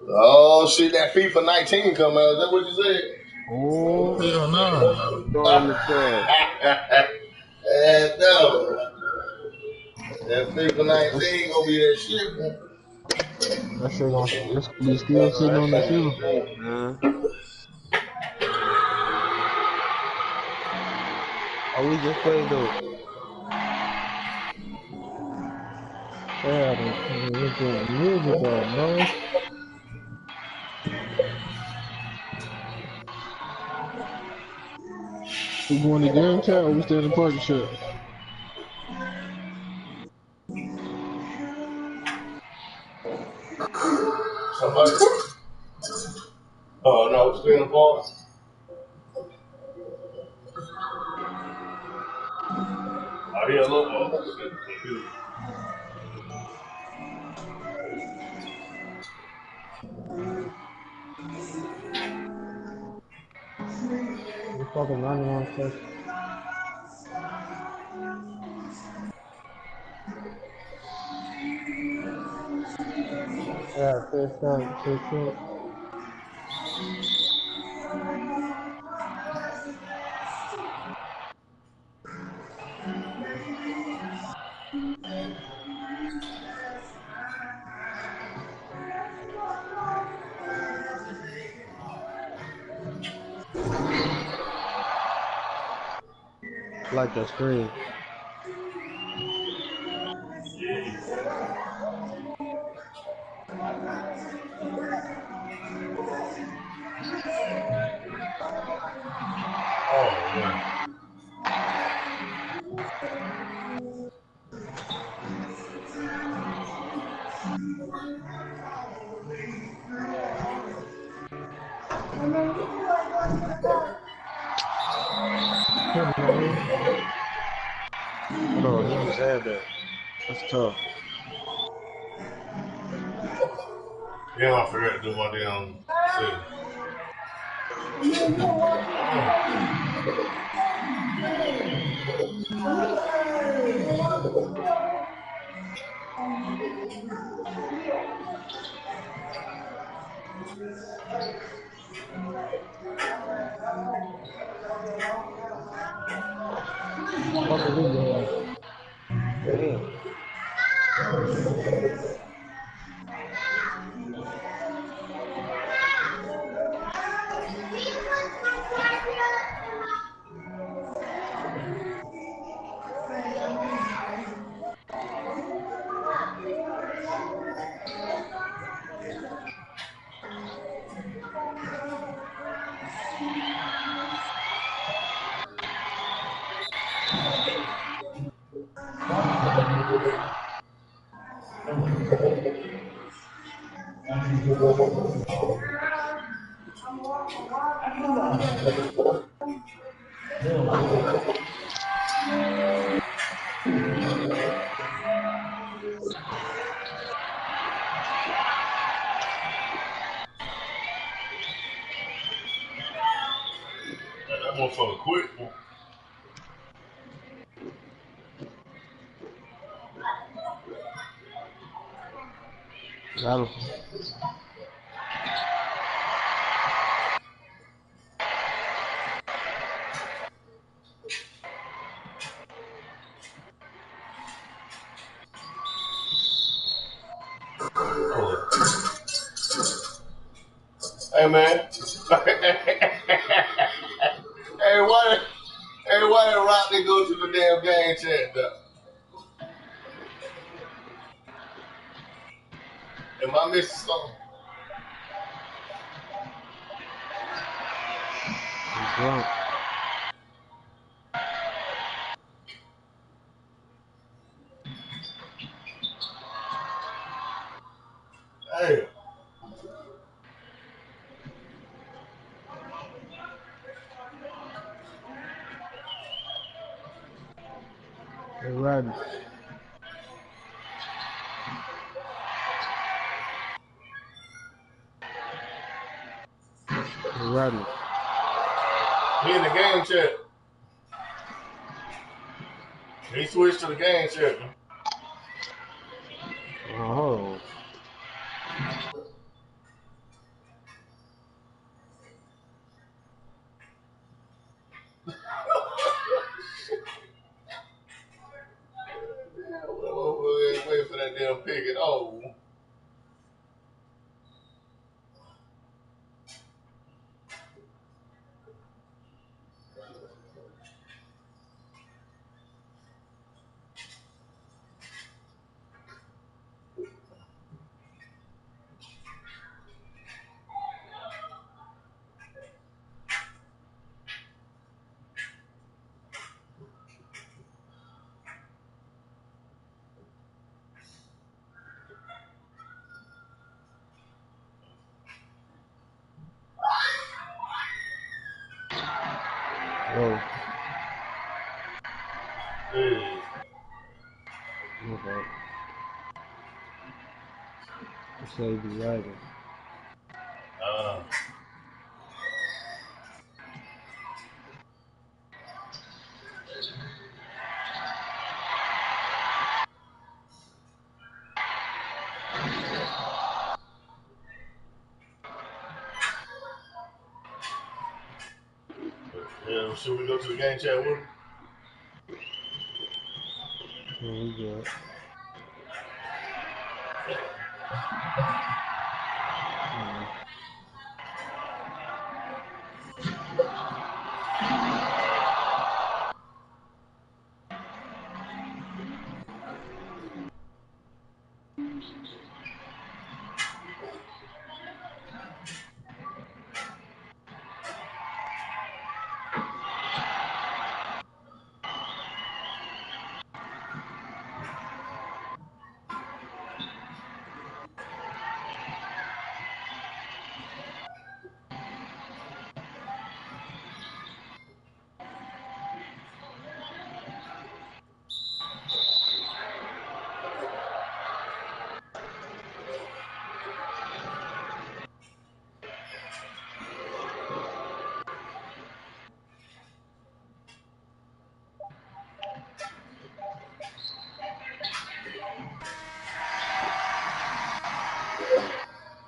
Oh shit, that FIFA 19 come out. Is that what you said? Oh, Hell no. throw it in the trash. No. That FIFA 19 gonna be that shit, man. That shit gonna it's be still Oh, sitting that on the shit shelf. stink, man. Oh, we just played though. Yeah, we turn the music up, bro. We going to game chat or we stay in the partnership? Somebody. Oh no, it's still in the bar. I hear a little more. We fucking 91 seconds. Yeah, first time, first shot. Like the screen. Oh man. Hold on, he just had that. That's tough. Yeah, I forgot to do my damn thing. Fuck is we doing? Damn. That motherfucker quick. Got him. Hey man. Why did Rodney go to the damn game chat though? Am I missing something? He's drunk. Hey. They riding. They riding. He in the game chat. He switched to the game chat. Man. Oh, Wait for that damn picket. Oh. oh, Hey. my bad. You say you be lagging. Uh, yeah, should we go to the game chat with him? Yeah, we good. Yeah.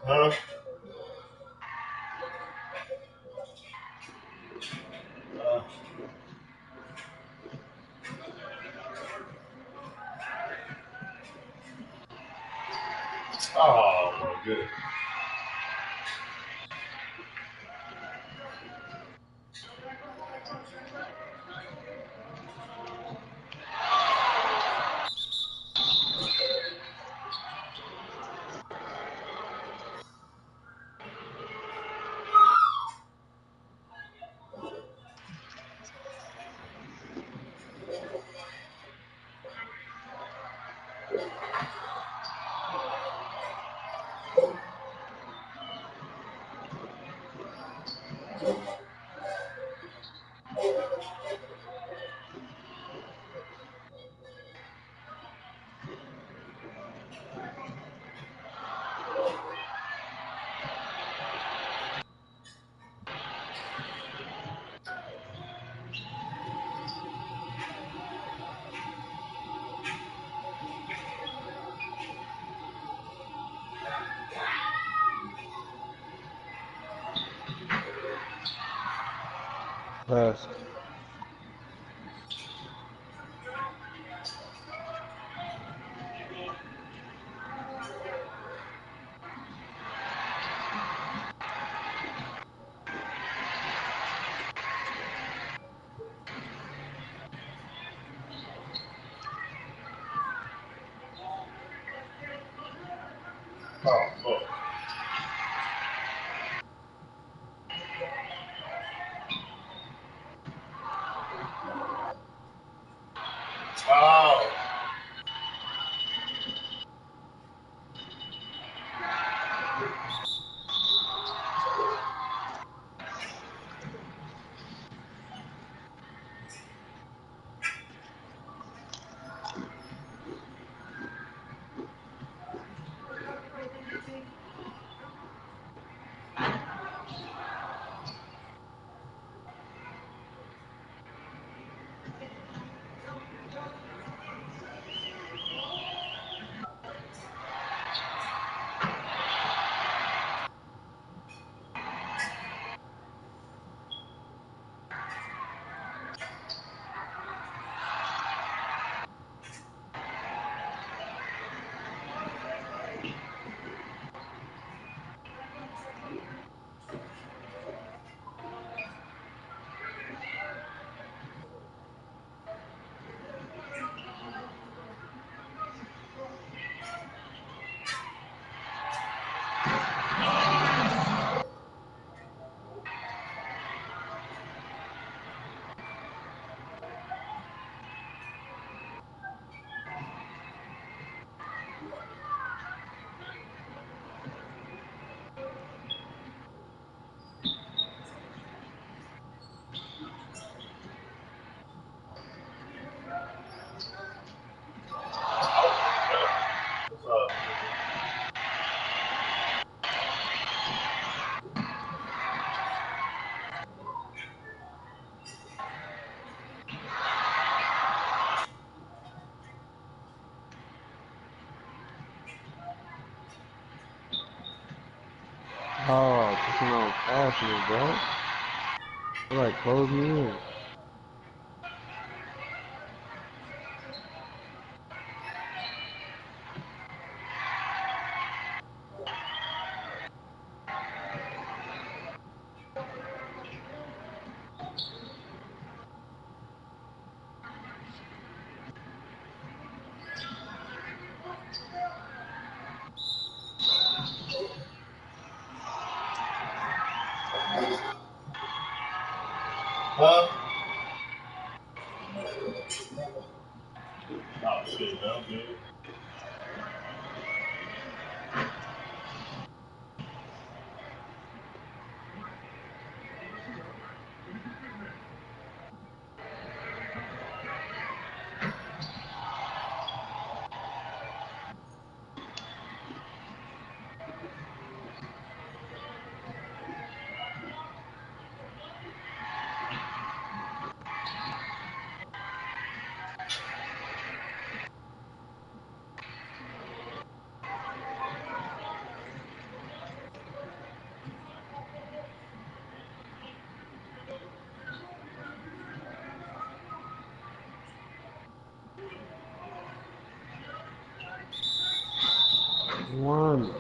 Huh? Uh, oh, my goodness. Pass. Oh, fuck. Oh. pushing on past me, bro. They like close me in. Huh? Oh shit, no good. 1.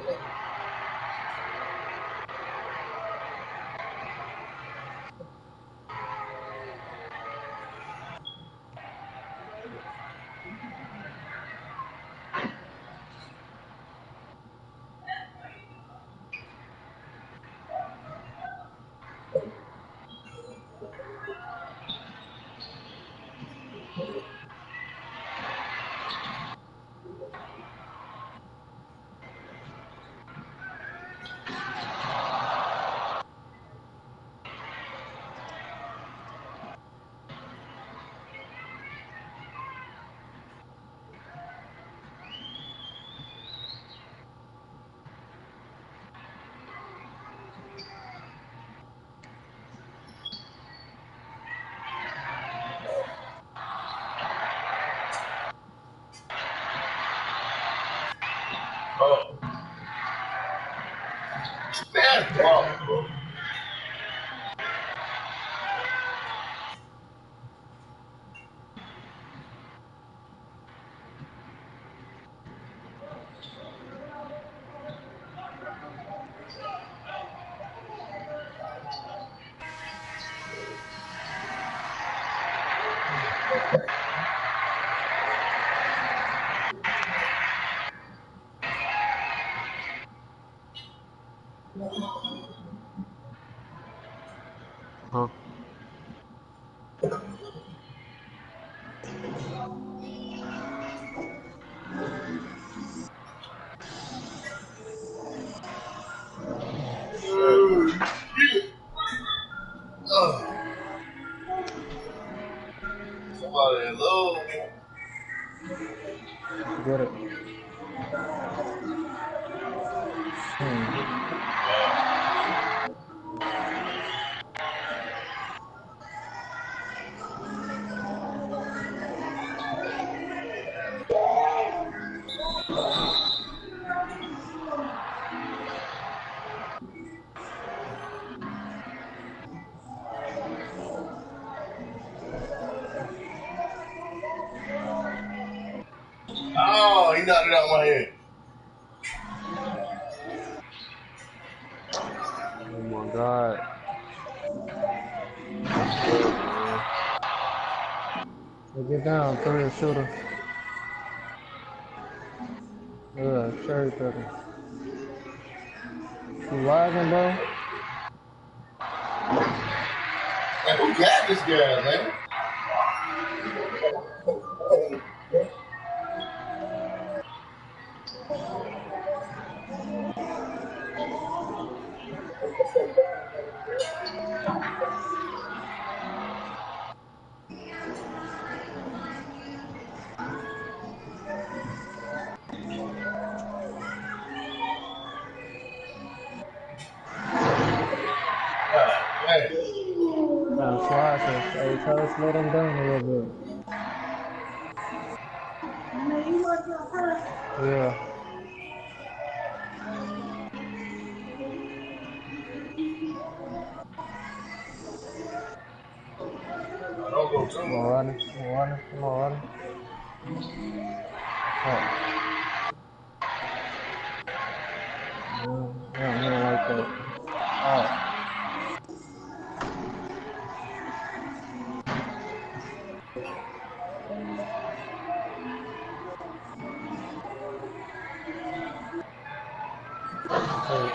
Oh, man, fuck, bro. Huh? Shit. Oh, somebody hello. Get it. Hmm. Oh, he knocked it out of my head. Oh my god. That's good, man. Hey, get down, career shooter. Yeah, cherry picker. You lagging, bro? Man, who got this guy, man? God, man. Down slices. Hey, try to slow them down a little bit. Yeah. don't go too Come on, long. Rodney. Come on, Rodney. Come on, Rodney. Oh. Yeah, he don't like that. Oh. Hey.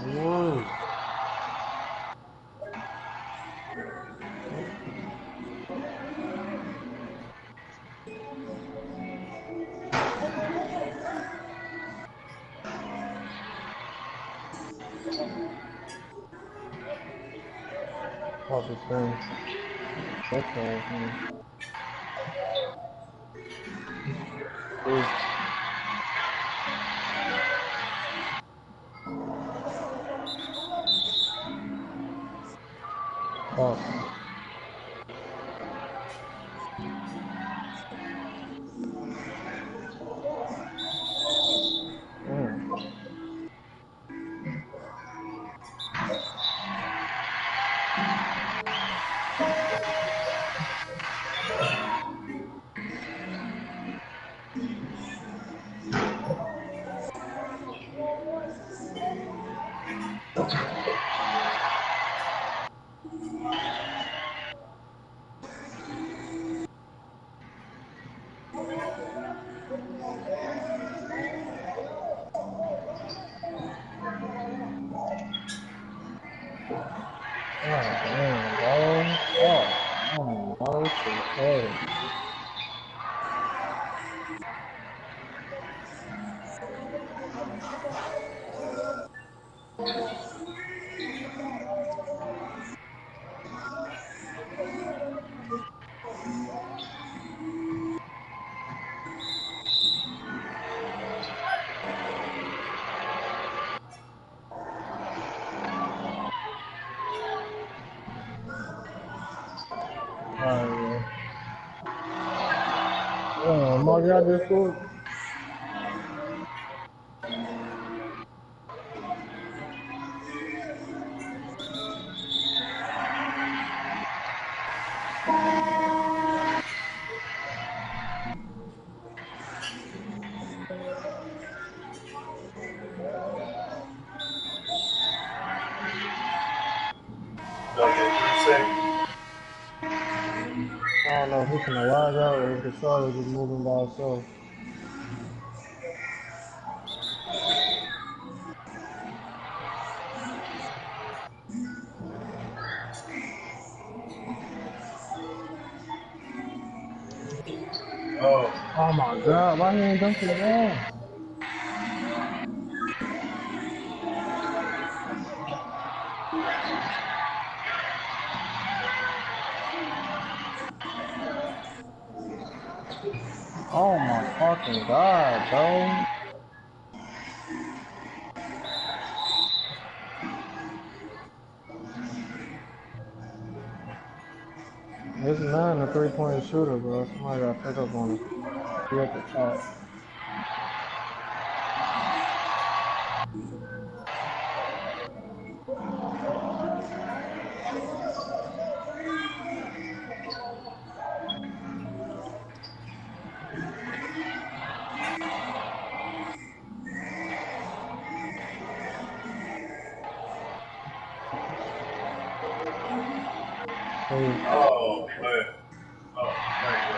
Whoa. Pop this thing. That's fast, man. Three. Pop. Mm. Oh, damn, bro. Oh, no, this shit crazy. Alright, yeah. Oh, my God, this scored. Gotta get 3 seconds. I don't know if he's gonna log out or if the controller just moving by itself. Oh, Oh my God, why he ain't dunk it down? Oh my fucking God, bro. This man a 3-point shooter, bro. Somebody gotta pick up on him. He at the top. Hey, oh, man. Oh, thank you.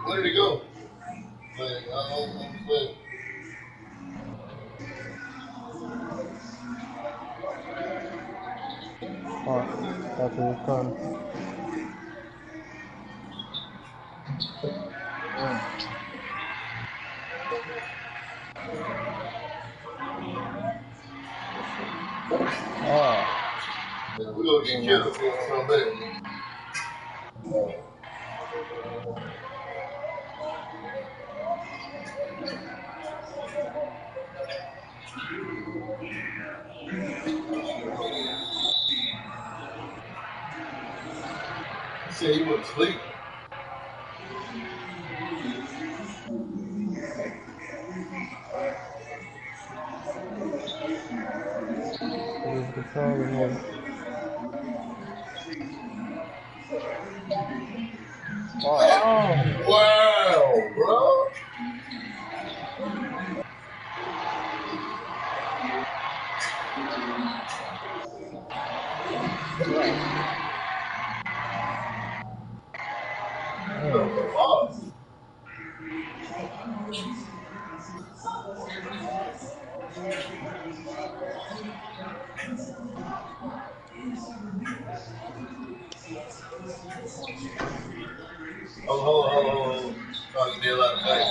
Where did he go? Man, I don't understand. fuck. Thought you was cutting. Damn. We're gonna get killed if we don't come back. He said he went to sleep. Lose control of him. Oh! Wow, bro. What the fuck? Hold on. Trying to get out of the way.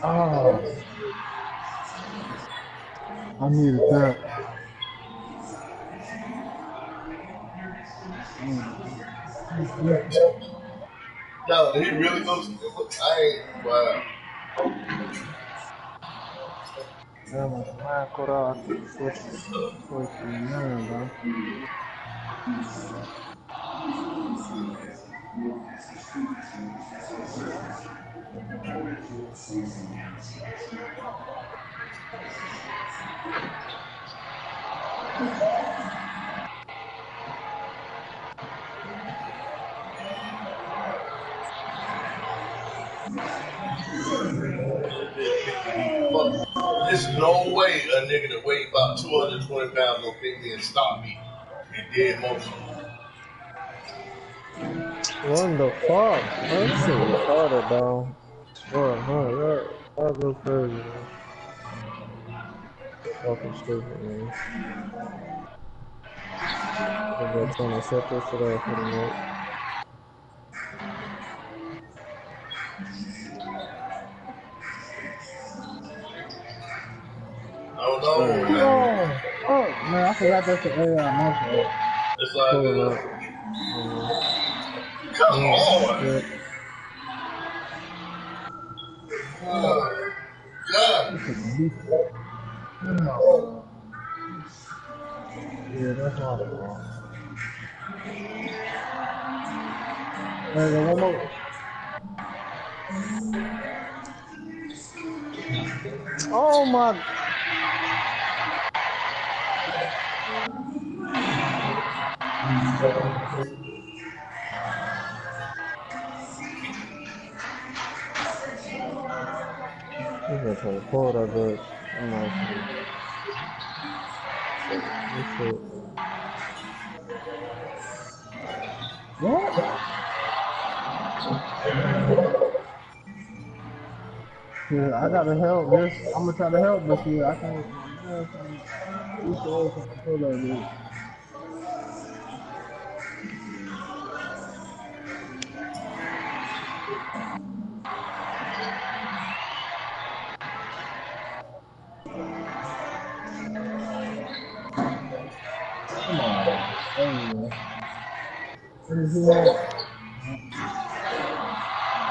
Oh! I needed that. No, did he really go to I ain't, wow. Damn, my mind caught out. I could switch the man, bro. Fuck. There's no way a nigga that weigh about 220 pounds gonna pick me and stop me in dead motion. What the fuck? That shit retarded, bro. Swear, huh? That goes crazy, man. Fucking stupid, man. They're trying to set this shit off for the night. No, man. Oh, man, I forgot that's the AI motion. It's like Pulling good. up. Come on. Shit. Oh, God. Yeah, that's my fault. Hey, one more. Oh my. He's gonna try to pull that bitch. I'm not sure. This shit. What? Yeah, I gotta help this. I'm gonna try to help, but shit, I can't. You should pull that bitch. Come on. Anyway. What is it?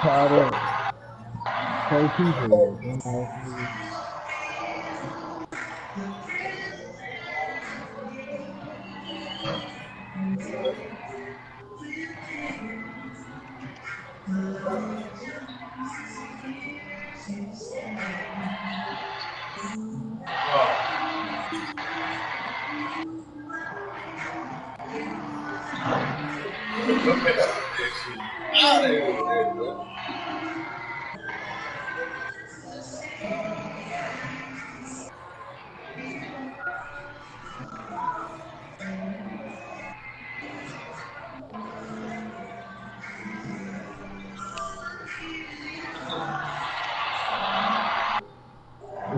Tied up. Stay people. Out of here with that, bro.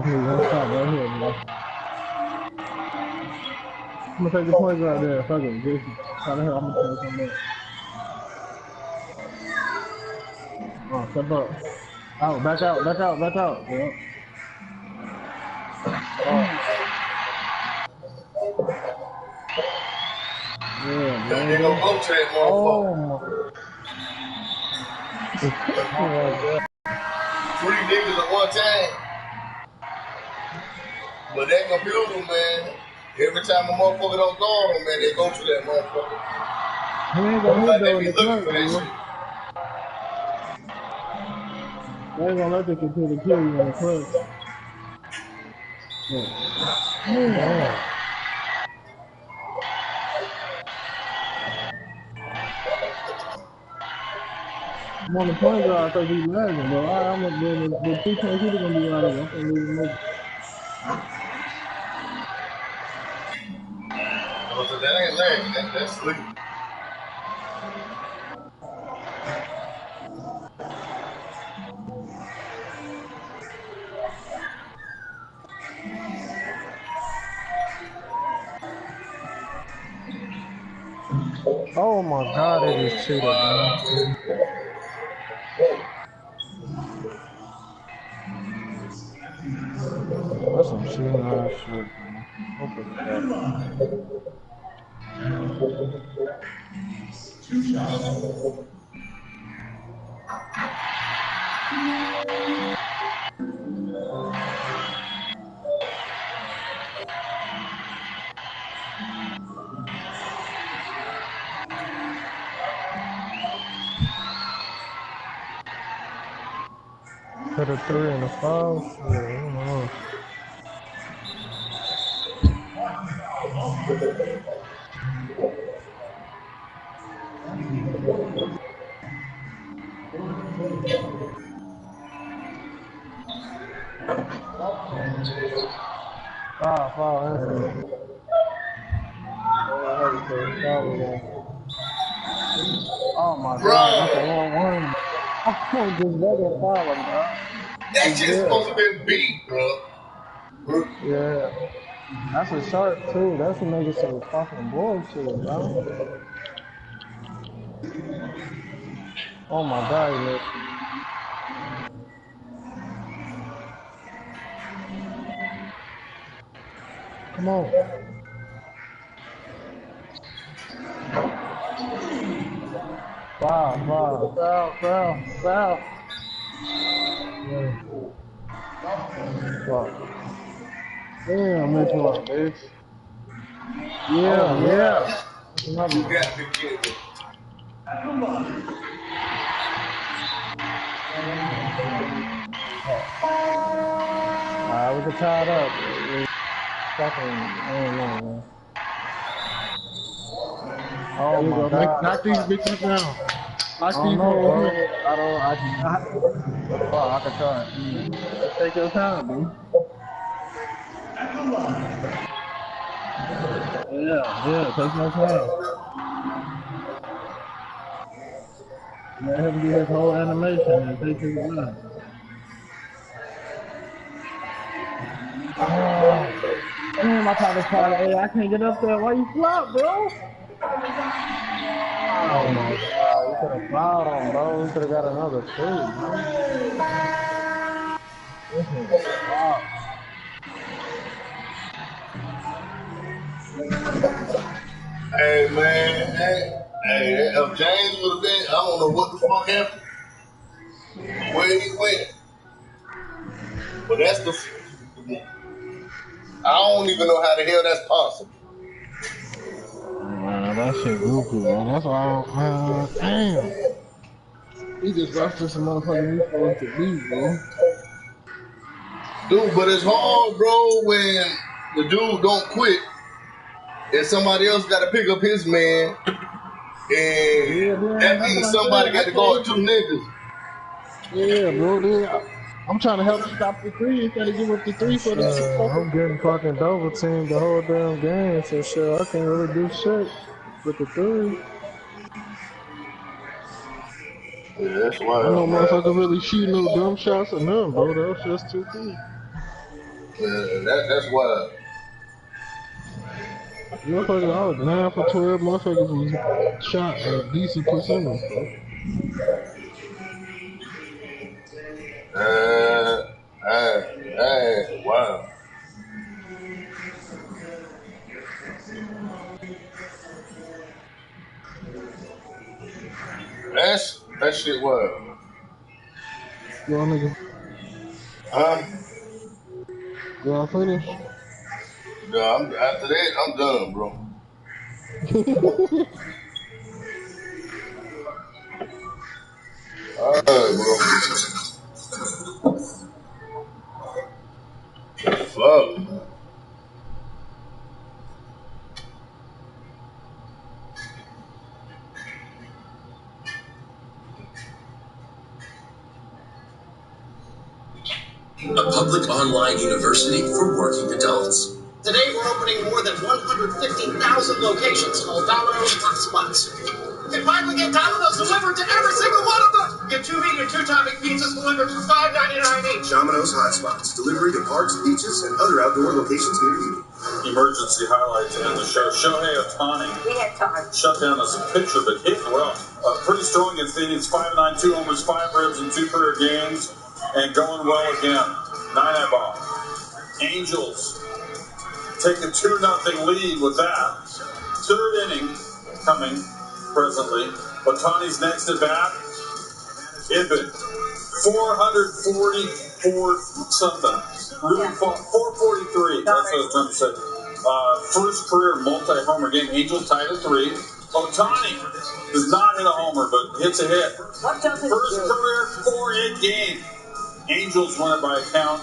One stop right here, man. I'm gonna take the points right there. Fuck it, Jason. Try to help. I'm gonna try to come back. Oh, step up. Out, back out. Yeah. Oh. Yeah, Cause they gonna baby. go to that Oh motherfucker. my, oh my God. 3 niggas at one time. But that computer, man, every time a motherfucker don't go on them, man, they go to that motherfucker. He ain't gonna It's hit like they though in be the looking clutch, for that bro. shit. They ain't gonna let the computer kill you in the clutch. Yeah. Damn. Damn. I'm on the point guard, I think he's lagging, bro. All right, I'm gonna do the 2 point shooter gonna be right over. I'm gonna leave him open. So that ain't lagging, that's sleep. Oh my God, it is cheated, man. That's some cheating ass shit, man. What the fuck? 3 and a 5? Shit, I don't know. Foul, Anthony. Oh, I had to say foul again. Oh my God, that's a Bro, 1-1. Oh, just regular foul, bro. that It's shit's good. supposed to be beat, bro. Yeah, that's a shark too. That's what makes it so fucking bullshit, bro. Oh my God, he missed it. Come on. Foul. Foul. Yeah. Fuck. Damn, this one, bitch. Oh Yeah. yeah. That's another You one. got to be kidding me. We could tie it up. Fucking, I don't know, man. Oh Here you my go. God. Knock these bitches down. I Knock don't these know, hoes bro. down. Fuck, I could try it. Just take your time, bro. Yeah, take your time. Let him do his whole animation and take his time. Damn, I tried to try to, hey, I can't get up there. Why you flop, bro? Oh my God. You could have fouled him, bro. You could have got another 3, bro. This nigga fuck. Hey, man, hey, if James would have been, I don't know what the fuck happened, where he went. But that's the, I don't even know how the hell that's possible. Man, that shit goofy, man. That's all, man. Damn. He just rushed to some motherfucker we supposed to beat, bro. Dude, but it's hard, bro, when the dude don't quit and somebody else got to pick up his man, and Yeah, man, that that's means what I somebody said. got I to guard told two you. niggas. Yeah, bro. I'm trying to help stop the three instead of give up the three for Shit, the I'm fucking. getting fucking double teamed the whole damn game, so shit, I can't really do shit with the 3. Yeah, that's I know wild, man. motherfucker really shoot no dumb shots or none, bro. That was just too cool. Yeah, that's wild. Motherfucker, I was 9 for 12. Motherfuckers was shot a decent percentage, bro. Uh, wow. That shit was. Y'all niggas, Huh? y'all finish? Yeah, after that, I'm done, bro. All right, bro. Fuck. A public online university for working adults. Today, we're opening more than 150,000 locations called Domino's Hotspots. You can finally get Domino's delivered to every single one of them. Get 2 meat and 2 topping pizzas delivered for $5.99 each. Domino's Hotspots. Delivery to parks, beaches, and other outdoor locations near you. Emergency highlights in the show. Shohei Ohtani. We had time. Shut down as a pitcher, but hit well. Pretty strong against the Indians. 5-9, 2 homers, 5 ribs in 2 career games. And going well again. 9 ball. Angels take a 2-0 lead with that. 3rd inning coming presently. Ohtani's next at bat. Ibid. 444 something. Really 443. That's what I was trying to say. First career multi-homer game. Angels tied at 3. Ohtani does not hit a homer, but hits a hit. What does it First do? career 4-hit game. Angels won it by a count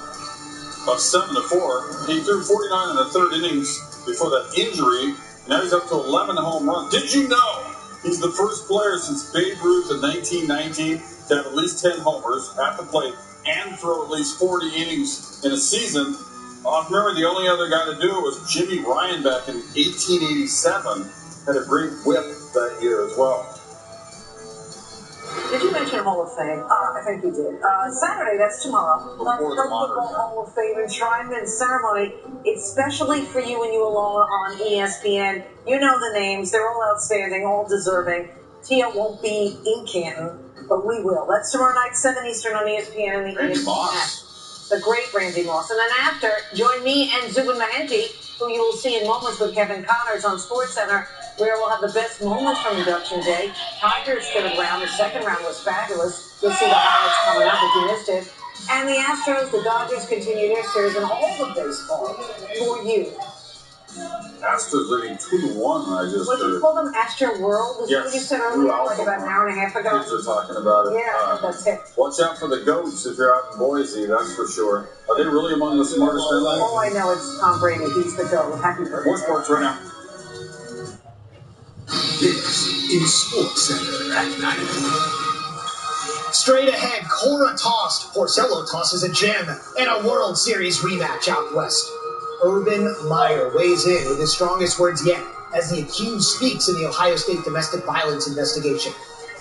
of 7-4. He threw 49 in the 3rd innings before that injury. Now he's up to 11 home runs. Did you know he's the first player since Babe Ruth in 1919 to have at least 10 homers at the plate and throw at least 40 innings in a season? I remember the only other guy to do it was Jimmy Ryan back in 1887. Had a great whip that year as well. Did you mention Hall of Fame? I think you did. Saturday, that's tomorrow. Before the Pro modern Football Hall of Fame enshrinement ceremony. It's specially for you and you alone on ESPN. You know the names. They're all outstanding, all deserving. Tia won't be in Canton, but we will. That's tomorrow night, 7 Eastern on ESPN and the Randy ESPN Moss. app. The great Randy Moss. And then after, join me and Zubin Mehenti, who you will see in moments with Kevin Connors on SportsCenter, where we'll have the best moments from induction day. Tigers 3rd round. The 2nd round was fabulous. You'll see the highlights coming up if you missed it. And the Astros, the Dodgers continue their series and all the baseball for you. Astros leading 2-1. I just What do you heard. call them? Astro World? Is Yes. what you said earlier, Blue like about an hour and a half ago? Kids are talking about it. Yeah, that's it. Watch out for the goats if you're out in Boise, that's for sure. Are they really among the smartest in life? All I know is Tom Brady. He's the GOAT. Happy birthday. More sports right now. This is SportsCenter at 9. Straight ahead, Cora tossed. Porcello tosses a gem and a World Series rematch out west. Urban Meyer weighs in with his strongest words yet as the accused speaks in the Ohio State domestic violence investigation.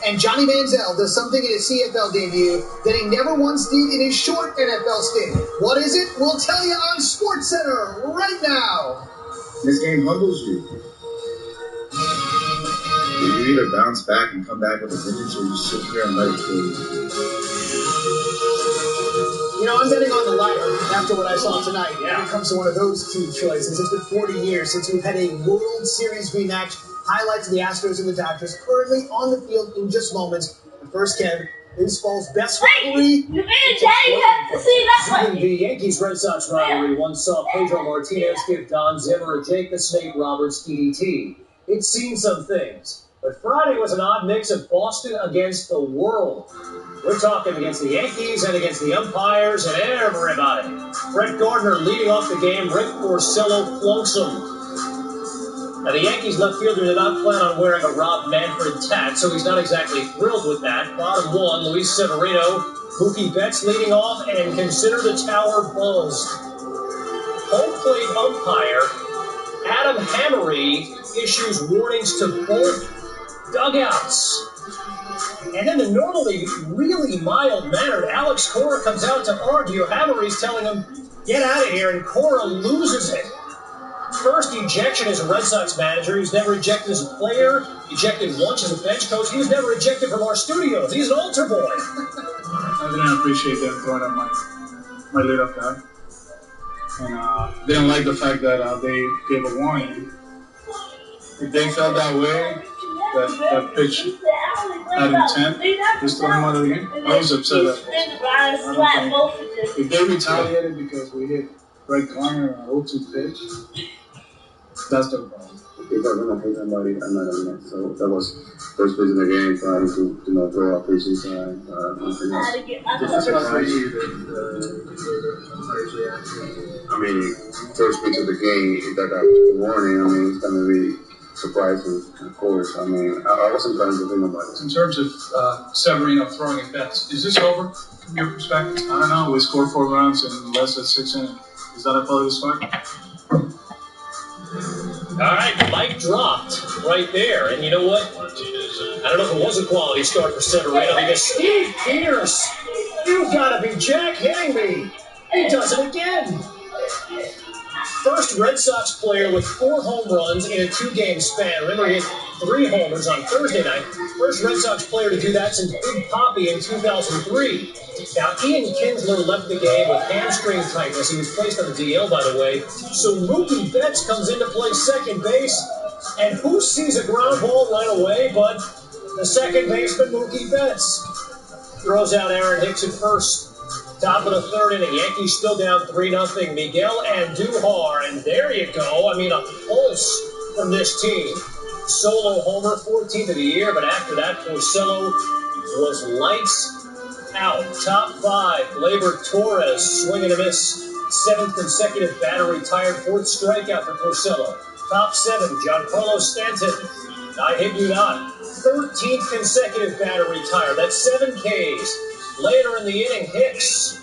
And Johnny Manziel does something in his CFL debut that he never once did in his short NFL stint. What is it? We'll tell you on SportsCenter right now. This game humbles you. You either bounce back and come back with a vengeance, or you sit here and let it kill you. You know, I'm betting on the latter after what I saw tonight. When it comes to one of those two choices, it's been 40 years since we've had a World Series rematch. Highlights of the Astros and the Dodgers currently on the field in just moments. But first, Kev, baseball's best rivalry. You and Daddy have to see that one. The Yankees-Red Sox rivalry once saw Pedro Martinez give Don Zimmer a Jake the Snake Roberts DDT. It's seen some things, but Friday was an odd mix of Boston against the world. We're talking against the Yankees and against the umpires and everybody. Brett Gardner leading off the game, Rick Porcello plunks him. Now, the Yankees left fielder did not plan on wearing a Rob Manfred tat, so he's not exactly thrilled with that. Bottom 1, Luis Severino, Mookie Betts leading off, and consider the tower buzzed. Home plate umpire Adam Hammery issues warnings to both dugouts. And in the normally really mild-mannered Alex Cora comes out to argue. Hammery's telling him, get out of here, and Cora loses it. First ejection as a Red Sox manager. He was never ejected as a player. Ejected once as a bench coach. He was never ejected from our studios. He's an altar boy. I didn't appreciate them throwing out my lid up guy. And didn't like the fact that they gave a warning. If they felt that way, that pitch had intent, just throw him out of the game. I was upset at that. If they retaliated because we hit right corner or 0-2 pitch, that's their problem. If I'm gonna hate somebody, I'm not gonna win. So that was first pitch of the game, trying to throw out pitches and nothing else. Did it surprise you that players reacted? I mean, first pitch of the game, if that got warning, I mean, it's gonna be surprising, of course. I mean, I wasn't trying to think about it. In terms of Severino throwing at bats, is this over from your perspective? I don't know. We scored 4 runs in less than 6 innings. Is that a play to start? All right, mic dropped right there. And you know what? I don't know if it was a quality start for Severino because Steve Pierce, you've got to be Jack hitting me. He does it again. First Red Sox player with 4 home runs in a 2-game span. Remember, he hit 3 homers on Thursday night. First Red Sox player to do that since Big Papi in 2003. Now, Ian Kinsler left the game with hamstring tightness. He was placed on the DL, by the way. So Mookie Betts comes in to play second base. And who sees a ground ball right away but the second baseman, Mookie Betts? Throws out Aaron Hicks at first. Top of the 3rd inning, Yankees still down 3-0. Miguel Andujar, and there you go. I mean, a pulse from this team. Solo homer, 14th of the year, but after that, Porcello was lights out. Top 5, Gleyber Torres, swing and a miss. 7th consecutive batter retired, 4th strikeout for Porcello. Top 7, Giancarlo Stanton, I hit you not. 13th consecutive batter retired, that's 7 Ks. Later in the inning, Hicks.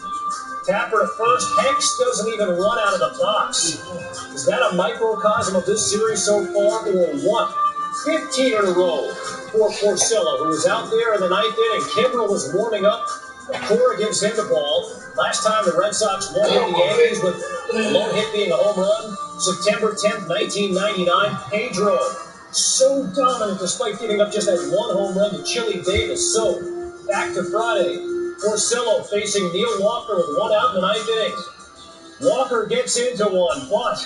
Tapper to first. Hicks doesn't even run out of the box. Is that a microcosm of this series so far, or what? 15 in a row for Porcello, who was out there in the 9th inning. Kimbrel was warming up. Cora gives him the ball. Last time the Red Sox won the Yankees with a lone hit being a home run. September 10th, 1999. Pedro, so dominant despite giving up just that 1 home run to Chili Davis. So, back to Friday. Porcello facing Neil Walker with 1 out in the 9th inning. Walker gets into one, but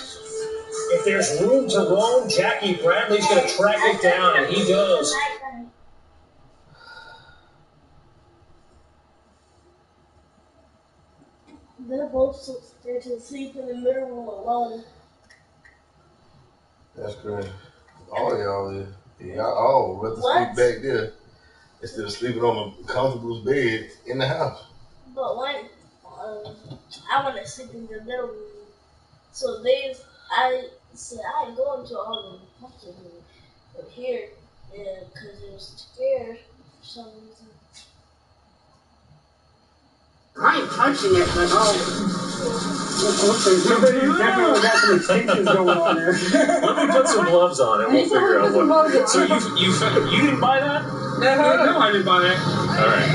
if there's room to roam, Jackie Bradley's going to track it down, and he does. They're both there to sleep in the middle room alone. That's crazy. All y'all is. Y'all all rather sleep back there instead of sleeping on a comfortable bed in the house. But when I want to sleep in the middle room, so I said I ain't going to all the comfortable room. But here, because it was scared for some reason. I ain't touching it, but Definitely got some extensions going on there. Let me put some gloves on and we'll figure out what. So you didn't buy that? No, I didn't buy that. All right.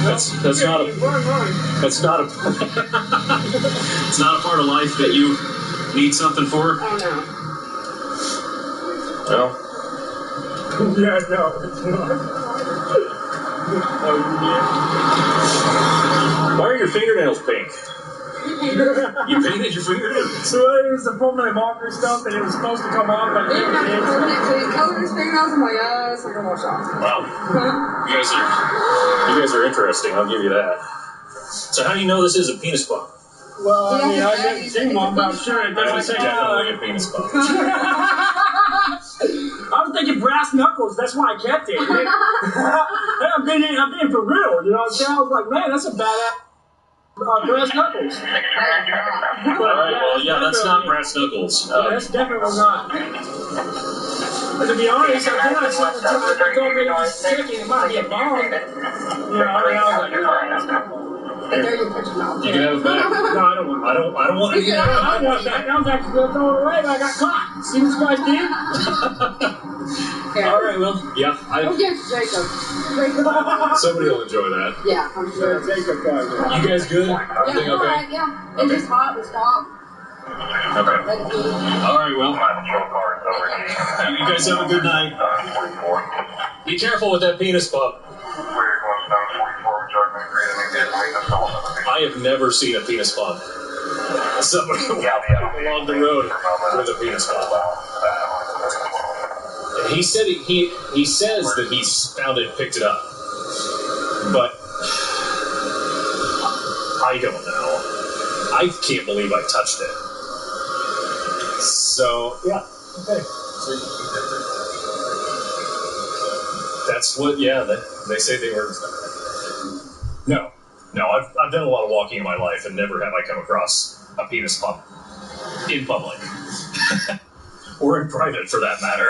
That's not a it's not a part of life that you need something for. oh No. Yeah, no, it's not. Why are your fingernails pink? You painted your fingernails? So it was the permanent marker stuff, and it was supposed to come off, but it never did. So he colored his fingernails. I'm like, it's not gonna wash off. Wow. You guys are interesting, I'll give you that. So how do you know this is a penis bump? Well, I mean, I didn't see one, but I'm sure it doesn't say definitely a penis bump. I was thinking brass knuckles, that's why I kept it. I'm being for real, you know what I'm saying? I was like, man, that's a badass brass knuckles. Alright, well, yeah, that's not brass knuckles. That's definitely not. But to be honest, I told me it was chicken, it might be a bone. You know, I was like, no. You can have it back. No, I don't want it. I don't want it. I don't want that. I was actually going to throw it away, but I got caught. See what you guys did? All right, well, yeah. We'll give it to Jacob. Somebody will enjoy that. Yeah, I'm sure. Jacob got it. You guys good? Everything Yeah, all okay? right, yeah. It's just hot and stop. Okay. All right, well. You guys have a good night. Be careful with that penis bump. I have never seen a penis bump. Somebody along the road with a penis bump. He said he says that he found it and picked it up, but I don't know. I can't believe I touched it. So yeah, okay. That's what. Yeah, they say they were. No, I've done a lot of walking in my life, and never have I come across a penis pump in public. Or in private, for that matter.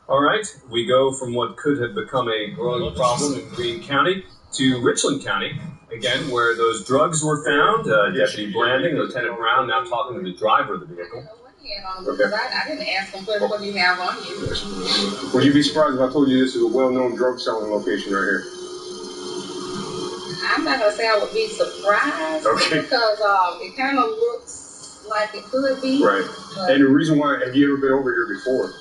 All right. We go from what could have become a growing problem in Greene County to Richland County, again, where those drugs were found. Deputy Blanding, Lieutenant Brown, now talking to the driver of the vehicle. Okay. I didn't ask him what do you have on you. Would you be surprised if I told you this is a well-known drug selling location right here? I'm not going to say I would be surprised. Okay. Because it kind of looks like it could be. Right. And the reason why, have you ever been over here before?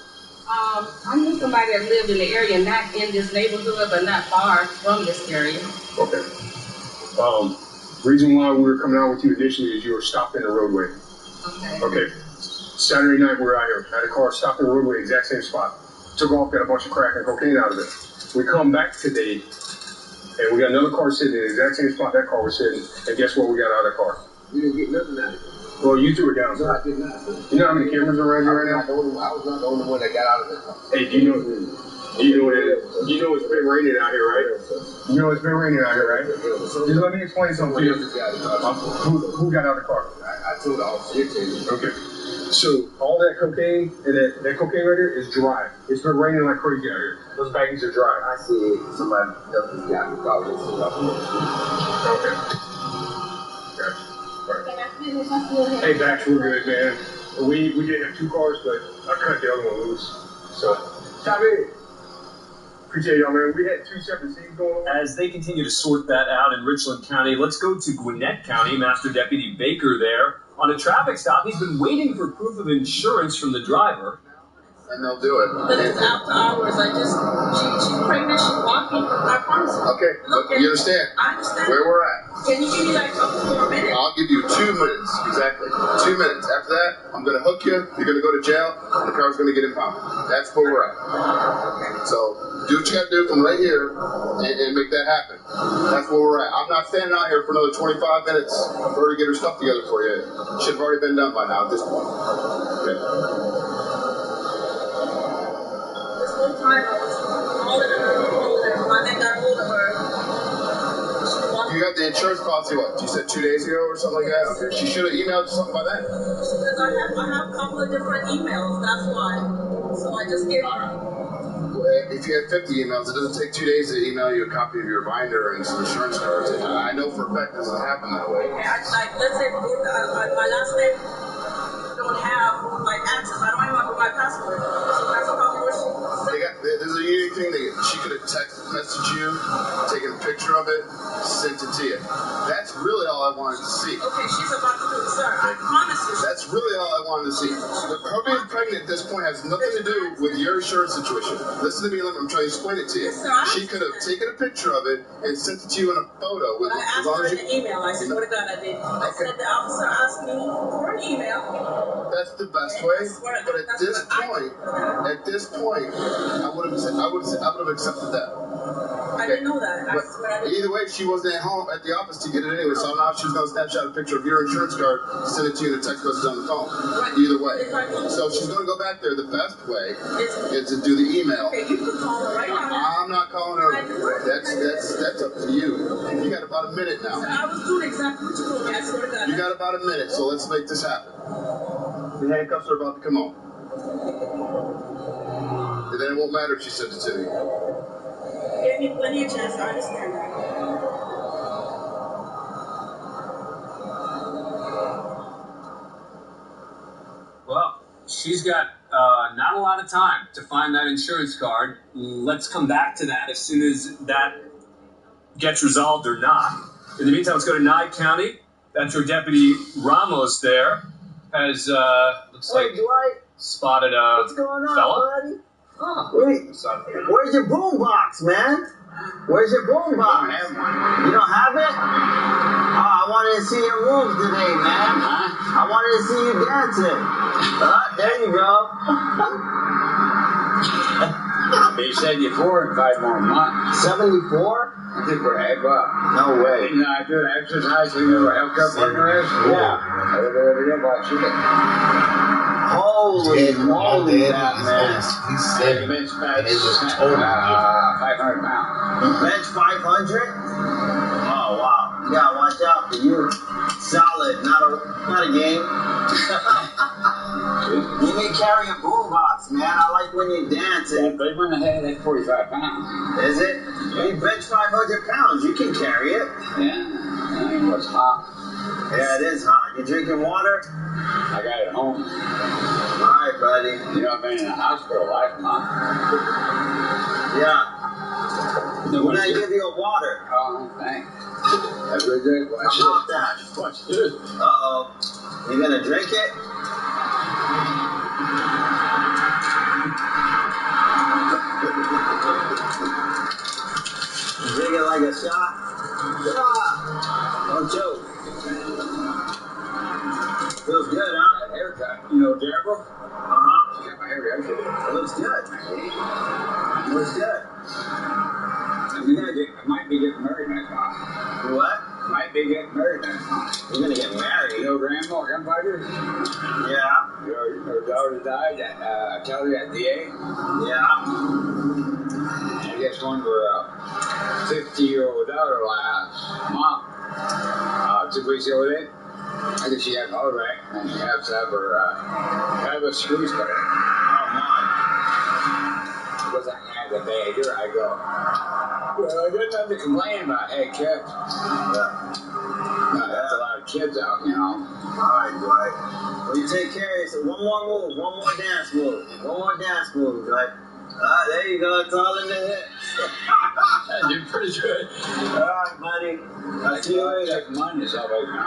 I knew somebody that lived in the area, not in this neighborhood, but not far from this area. Okay. Reason why we were coming out with you initially is you were stopped in the roadway. Okay. Saturday night we were out here. Had a car stopped in the roadway, exact same spot. Took off, got a bunch of crack and cocaine out of it. We come back today, and we got another car sitting in the exact same spot that car was sitting, and guess what we got out of the car? You didn't get nothing out of it. Well, you two were down. No, I did not. You know how many cameras are around you right now? I was not the only one that got out of it. Hey, do you know it's been raining out here, right? You know it's been raining out here, right? Just let me explain something to you. Who got out of the car? I told the officer. Okay. So all that cocaine and that cocaine right here is dry. It's been raining like crazy out here. Those baggies are dry. I see somebody else got the car. Okay. Right. Hey, Bax, we're good, man. We did have two cars, but I cut the other one loose. So, stop it. Appreciate y'all, man. We had two separate scenes going on. As they continue to sort that out in Richland County, let's go to Gwinnett County. Master Deputy Baker there. On a traffic stop, he's been waiting for proof of insurance from the driver. And they'll do it. But it's after hours. She's pregnant, she's walking. I promise you. Okay, but you understand? I understand. Where we're at. Can you give me like a couple more minutes? I'll give you 2 minutes, exactly. 2 minutes. After that, I'm going to hook you, you're going to go to jail, and the car's going to get impounded. That's where we're at. So, do what you got to do, come right here, and make that happen. That's where we're at. I'm not standing out here for another 25 minutes for her to get her stuff together for you. Should have already been done by now at this point. Okay. One time I was calling her, I think I told her. You got the insurance policy, what, you said 2 days ago or something like that? Okay. She should have emailed you something by then. Because I have a couple of different emails, that's why. So I just gave her. If you have 50 emails, it doesn't take 2 days to email you a copy of your binder and some insurance cards. I know for a fact this doesn't happen that way. Okay, let's say my last name, I don't have access. I don't even have my password. So that's a problem. There's a unique thing that she could have text messaged you, taken a picture of it, sent it to you. That's really all I wanted to see. Okay, she's about to do it, sir. I promise you. That's really all I wanted to see. Her being pregnant at this point has nothing to do with your insurance situation. Listen to me, I'm trying to explain it to you. She could have taken a picture of it and sent it to you in a photo. I asked her in the email. I swear to God I did. I said the officer asked me for an email. That's the best way. But at this point, I would have accepted that. I didn't know that. I swear I didn't. Either way, she wasn't at home at the office to get it anyway, so I don't know if she was going to snapshot a picture of your insurance card, send it to you in a text message on the phone. Right. Either way. So if she's going to go back there, the best way is to do the email. Okay, you can call her right now. I'm not calling her. That's up to you. You got about a minute now. I was doing exactly what you told me. I swear to God. You got about a minute, so let's make this happen. The handcuffs are about to come on. And then it won't matter if she sent it to me. Gave me plenty of chance. I understand that. Well, she's got not a lot of time to find that insurance card. Let's come back to that as soon as that gets resolved or not. In the meantime, let's go to Nye County. That's where Deputy Ramos there has, looks like, spotted a What's going on, fella. buddy? Oh, wait, where's your boombox, man? Where's your boombox? You don't have it? Oh, I wanted to to see your moves today, man. I wanted to see you dancing. There you go. They said you're 4 in 5 more months. 74? I think we're head up. No way. Didn't I do the exercise when you were held up on the rest? Yeah. Holy moly, that man. He's sick. Bench press. It was total. 500 pounds. Bench 500? Oh, wow. Yeah, watch out for you. Solid, not a game. You may carry a boombox, man. I like when you dance. Yeah, but it went ahead at 45 pounds. Is it? Yeah. You bench 500 pounds. You can carry it. Yeah. It was hot. Yeah, it is hot. You drinking water? I got it at home. All right, buddy. You know, I've been in the hospital a lifetime. Yeah. We're going to give you a water. Oh, thanks. That's really good. How about that? Watch this. Uh-oh. You going to drink it? Drink it like a shot? Don't choke. Feels good, huh? That haircut. You know Deborah? Uh-huh. She got my hair yesterday. It looks good. It looks good. I might be getting married next month. What? Might be getting married next month. You're going to get married? You know Grandma, Gunfighter? Yeah. Her daughter died at Kelly at DA? Yeah. I guess one for a 50-year-old daughter last month. 2 weeks ago, I think she had an heart attack, and she has to have a screw put in. Oh, my. Because I had the bagger, I go, well, I didn't have to complain about head kids. Yeah. That's a lot of kids out, you know. All right, Dwight. Well, you take care of yourself. One more move, one more dance move. One more dance move, Dwight. There you go. It's all in the hips. You're pretty good. All right, buddy. I'll see you later. Check mine yourself right now.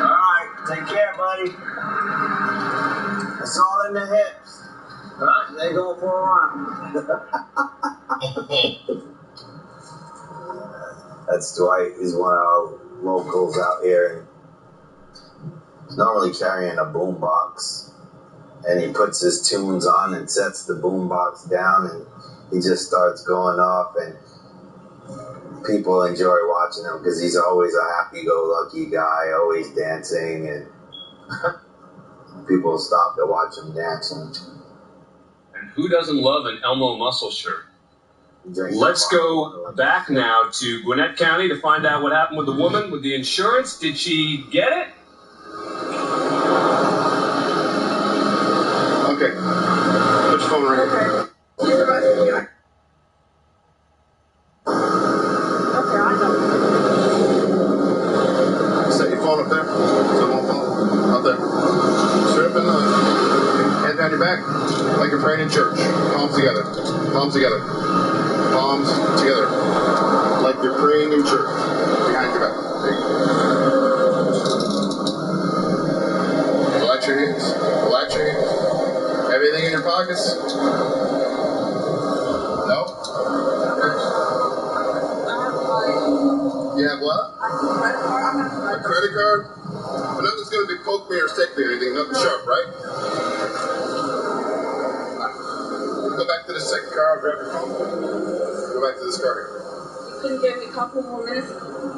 All right. Take care, buddy. It's all in the hips. Huh? They go for a run. That's Dwight. He's one of our locals out here. He's normally carrying a boombox. And he puts his tunes on and sets the boombox down, and he just starts going off, and people enjoy watching him because he's always a happy-go-lucky guy, always dancing, and people stop to watch him dancing. And who doesn't love an Elmo muscle shirt? Let's go back now to Gwinnett County to find out what happened with the woman with the insurance. Did she get it? Okay. Put your phone right here. Set your phone up there. So one phone up there. Straight up and hands behind your back. Like you're praying in church. Palms together. Palms together. Palms together. Like you're praying in church. Behind your back. There you go. Relax your hands. Relax your hands. Everything in your pockets? No? You have what? A credit card? But nothing's going to be poke me or stick me or anything. Nothing sharp, right? Go back to the second car. Grab your phone. Go back to this car here. You couldn't give me a couple more minutes?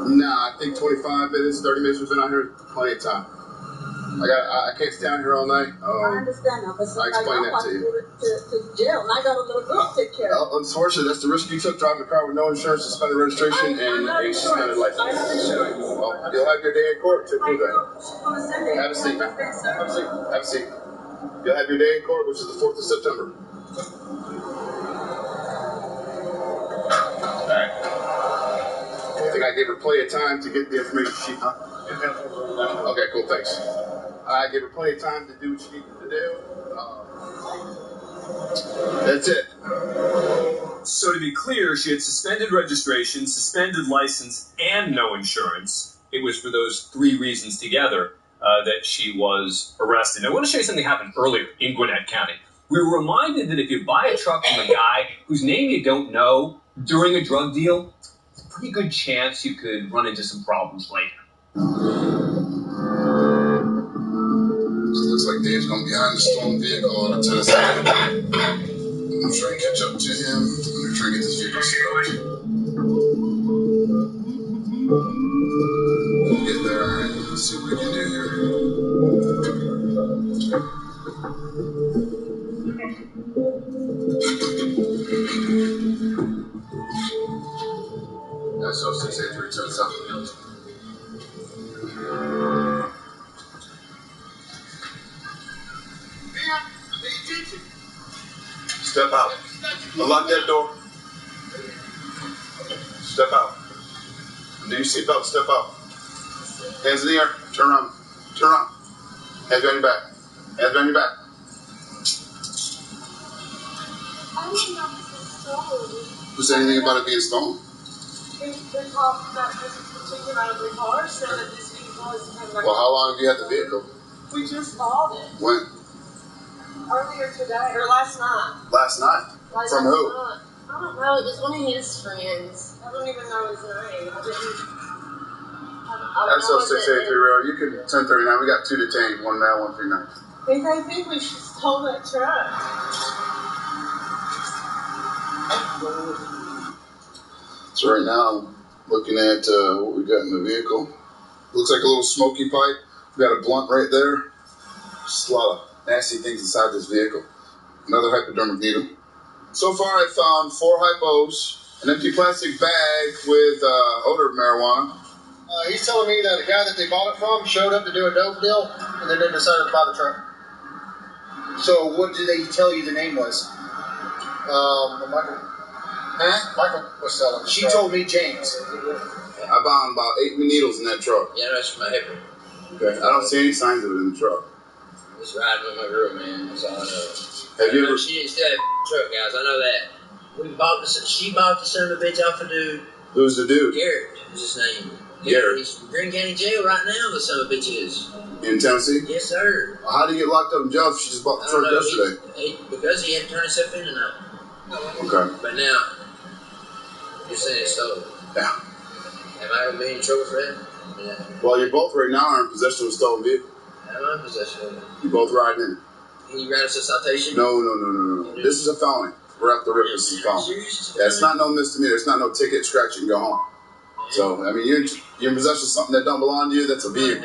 Nah, I think 25 minutes, 30 minutes was in out here. Plenty of time. I can't stay out here all night. I understand that, but I explained that to you. To jail, and I got a little girl to take care of. Unfortunately, that's the risk you took driving a car with no insurance, suspended registration, and a suspended license. Well, you'll have your day in court to prove that. Have a seat, man. Have a seat. Have a seat. You'll have your day in court, which is the 4th of September. All right. I think I gave her plenty of time to get the information sheet, huh? Okay, cool, thanks. I gave her plenty of time to do what she needed to do. That's it. So to be clear, she had suspended registration, suspended license, and no insurance. It was for those 3 reasons together that she was arrested. Now, I want to show you something that happened earlier in Gwinnett County. We were reminded that if you buy a truck from a guy whose name you don't know during a drug deal, it's a pretty good chance you could run into some problems later. he's going behind the stolen vehicle on the tennis side. I'm trying to catch up to him. I'm trying to get this vehicle stopped. We'll get there and see what we can do here. That's so 683 turn south. Step out. Unlock that door. Step out. Do your seatbelt. Step out. Hands in the air. Turn around. Turn around. Hands behind your back. Hands behind your back. I didn't know this was stolen. Who said anything about it being stolen? They talked that this was taken out of the car, so that this vehicle is kind of like. Well, how long have you had the vehicle? We just bought it. When? Earlier today, or last night. Last night? Like From who? I don't know. It was one of his friends. I don't even know his name. That's so 683 road. You could 1039. We got 2 detained. 1 male, 1 female. I think we should stole that truck. So right now, I'm looking at what we got in the vehicle. Looks like a little smoky pipe. We got a blunt right there. Just a lot of nasty things inside this vehicle. Another hypodermic needle. So far, I found 4 hypos, an empty plastic bag with odor of marijuana. He's telling me that the guy that they bought it from showed up to do a dope deal, and then they decided to buy the truck. So what did they tell you the name was? Michael. Huh? Michael was selling the truck. She told me James. I found about 8 needles in that truck. Yeah, that's my hipper. Okay. I don't see any signs of it in the truck. Just riding with my girl, man. That's all I know. Have you ever? She didn't steal that truck, guys. I know that. She bought the son of a bitch off a dude. Who's the dude? Garrett is his name. Garrett. He's in Greene County Jail right now, the son of a bitch is. In Tennessee? Yes, sir. How did he get locked up in jail if she just bought the truck yesterday? Because he had to turn himself in tonight. Okay. But now, you're saying it's stolen. Yeah. Am I going to be in trouble for that? Yeah. Well, you both right now are in possession of a stolen vehicle. I'm in possession of it. You both riding in it. Can you grant us a citation? No. This is a felony. We're at the rip. This is a felony. That's not no misdemeanor. It's not no ticket, scratch it, and go home. So, I mean, you're in possession of something that don't belong to you. That's a vehicle.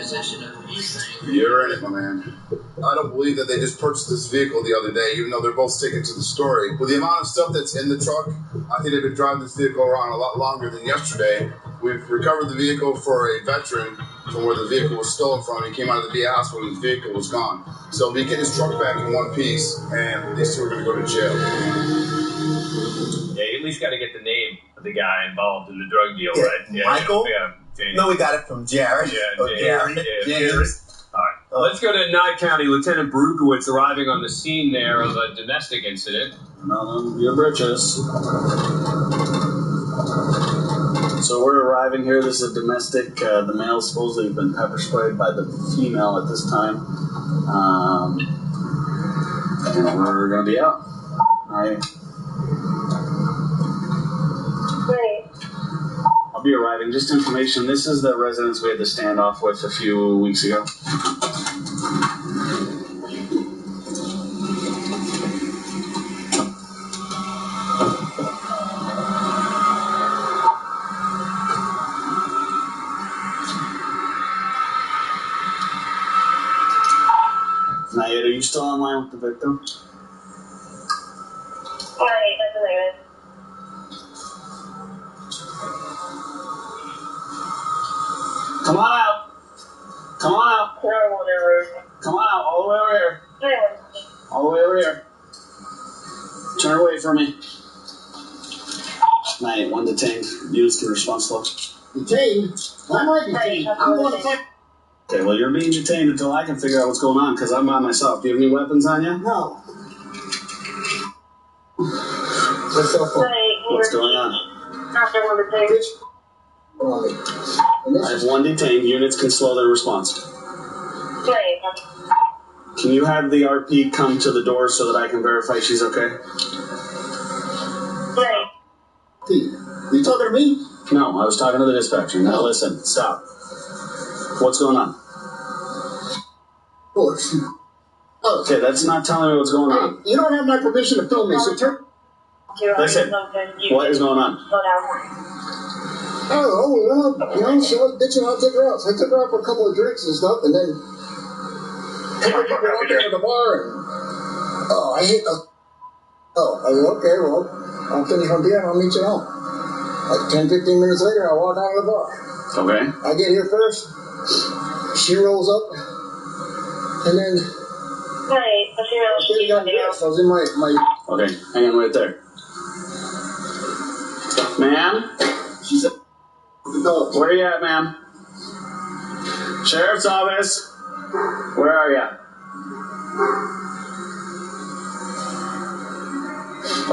You're in it, my man. I don't believe that they just purchased this vehicle the other day, even though they're both sticking to the story. With the amount of stuff that's in the truck, I think they've been driving this vehicle around a lot longer than yesterday. We've recovered the vehicle for a veteran from where the vehicle was stolen from. He came out of the VA hospital and his vehicle was gone. So we get his truck back in one piece, and these two are going to go to jail. Yeah, you at least got to get the name of the guy involved in the drug deal, right? Yeah, Michael? Yeah. James. No, we got it from Jared. Yeah, James. All right. Let's go to Nye County. Lieutenant Brukowitz arriving on the scene there of a domestic incident. None of your britches. So we're arriving here. This is a domestic. The male supposedly been pepper sprayed by the female at this time. And we're going to be out. All right. Great. I'll be arriving. Just information. This is the residence we had the standoff with a few weeks ago. Nayed, are you still online with the victim? Right, that's hilarious. Come on out. Come on out. Come on out. All the way over here. All the way over here. Turn away from me. Nayed, 1 detained. Units can respond slow. Detained? Why am I detained? I'm going to fight. Okay, well, you're being detained until I can figure out what's going on, because I'm by myself. Do you have any weapons on you? No. What's going on? I have 1 detained. Units can slow their response. Can you have the RP come to the door so that I can verify she's okay? You talking to me? No, I was talking to the dispatcher. Now listen, stop. What's going on? Oh, shoot. Okay, that's not telling me what's going on. You don't have my permission to film me, so turn. Listen, what is going on? She was bitching, I'll take her out. So I took her out for a couple of drinks and stuff, and then people walked into the bar, and I hate the. I said, okay, well, I'll finish my beer and I'll meet you home. Like 10, 15 minutes later, I walk out of the bar. Okay. I get here first. She rolls up, and then. I was in my. Okay, hang on right there. Ma'am? She said, no. Where are you at, ma'am? Sheriff's office. Where are you?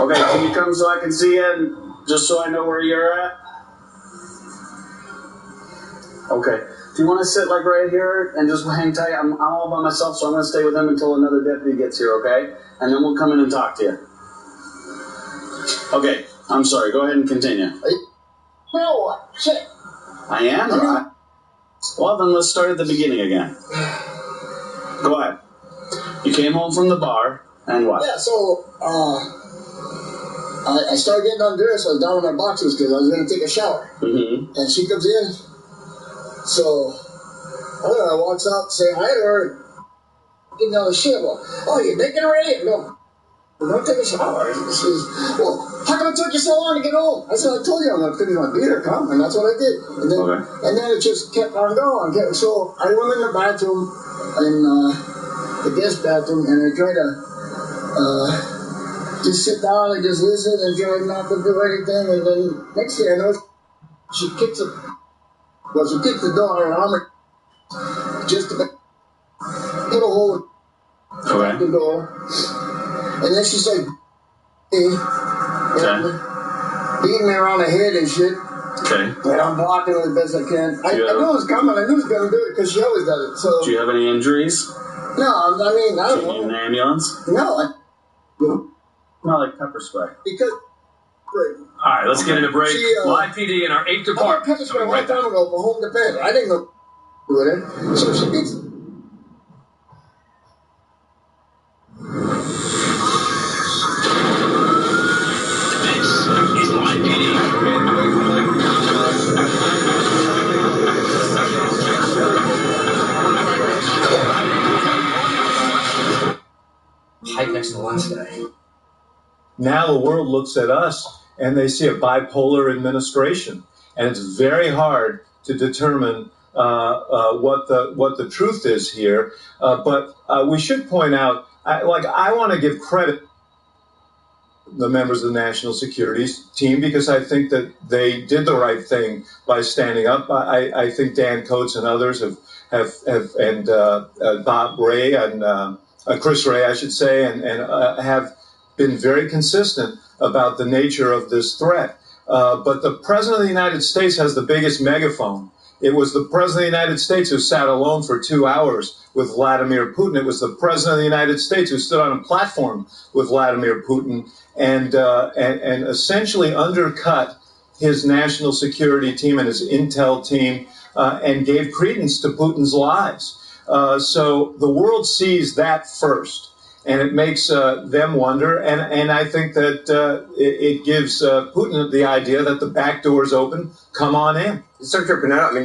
Okay, can you come so I can see you and just so I know where you're at? Okay. Do you want to sit like right here and just hang tight? I'm all by myself, so I'm going to stay with him until another deputy gets here, okay? And then we'll come in and talk to you. Okay, I'm sorry. Go ahead and continue. No, shit. I am? Well, then let's start at the beginning again. Go ahead. You came home from the bar, and what? Yeah, so, I started getting undressed. I was down in my boxers because I was going to take a shower. Mm-hmm. And she comes in. So, I walks out saying hi to her. Getting all the shit. Well, you're naked already? No. We're going to take a shower. She says, well, how come it took you so long to get home? I said, I told you I'm going to finish my beer, come. And that's what I did. And then it just kept on going. So I went in the bathroom, in the guest bathroom, and I tried to just sit down and just listen and try not to do anything. And then next thing I know, she kicks the door and I'm just about put a hole in the door. And then she's like, beating me around the head and shit. Okay. And I'm blocking it as best I can. I knew it was coming. I knew it was going to do it because she always does it. So. Do you have any injuries? No, I mean, I don't know. Do you need an ambulance? No. Not like pepper spray. Because. All right, let's get into break. Live PD in our 8th department. Pepper spray a long time ago for home defense. I didn't know with it. So she beats. Right next to the last guy. Now the world looks at us and they see a bipolar administration, and it's very hard to determine what the truth is here. But we should point out, I want to give credit to the members of the national security team because I think that they did the right thing by standing up. I think Dan Coates and others and Bob Ray and Chris Ray, I should say, and have been very consistent about the nature of this threat. But the President of the United States has the biggest megaphone. It was the President of the United States who sat alone for 2 hours with Vladimir Putin. It was the President of the United States who stood on a platform with Vladimir Putin and essentially undercut his national security team and his intel team and gave credence to Putin's lies. So the world sees that first. And it makes them wonder, and I think that it gives Putin the idea that the back door is open. Come on in. Secretary Panetta, I mean,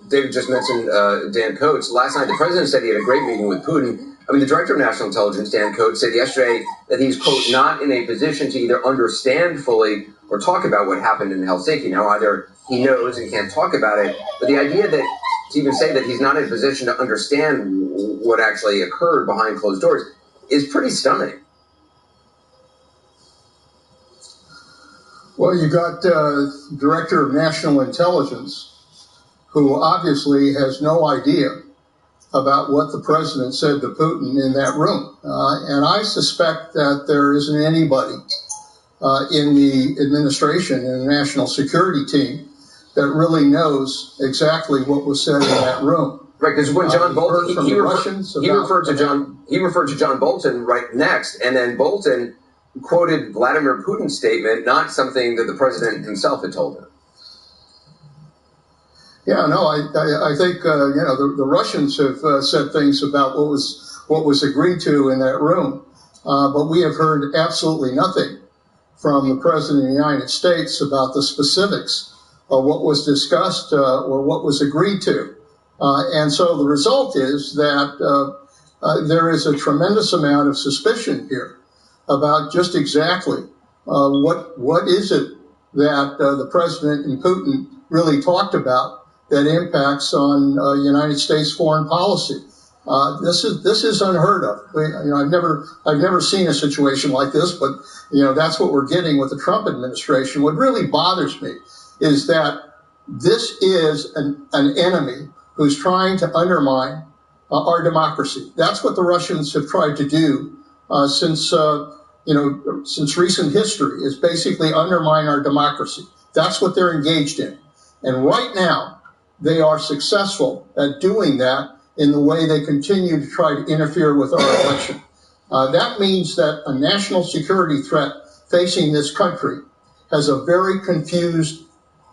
David just mentioned Dan Coates. Last night, the president said he had a great meeting with Putin. I mean, the director of national intelligence, Dan Coates, said yesterday that he's, quote, not in a position to either understand fully or talk about what happened in Helsinki. Now, either he knows and can't talk about it, but the idea that to even say that he's not in a position to understand what actually occurred behind closed doors is pretty stunning. Well, you got Director of National Intelligence, who obviously has no idea about what the president said to Putin in that room. And I suspect that there isn't anybody in the administration and the national security team that really knows exactly what was said in that room. Right, because when John Bolton, he referred to John Bolton right next, and then Bolton quoted Vladimir Putin's statement, not something that the president himself had told him. Yeah, no, I think the Russians have said things about what what was agreed to in that room. But we have heard absolutely nothing from the President of the United States about the specifics of what was discussed or what was agreed to. And so the result is that there is a tremendous amount of suspicion here about just exactly what is it that the President and Putin really talked about that impacts on United States foreign policy. This is unheard of. I've never seen a situation like this, but that's what we're getting with the Trump administration. What really bothers me is that this is an enemy who's trying to undermine our democracy. That's what the Russians have tried to do since recent history, is basically undermine our democracy. That's what they're engaged in. And right now, they are successful at doing that in the way they continue to try to interfere with our election. That means that a national security threat facing this country has a very confused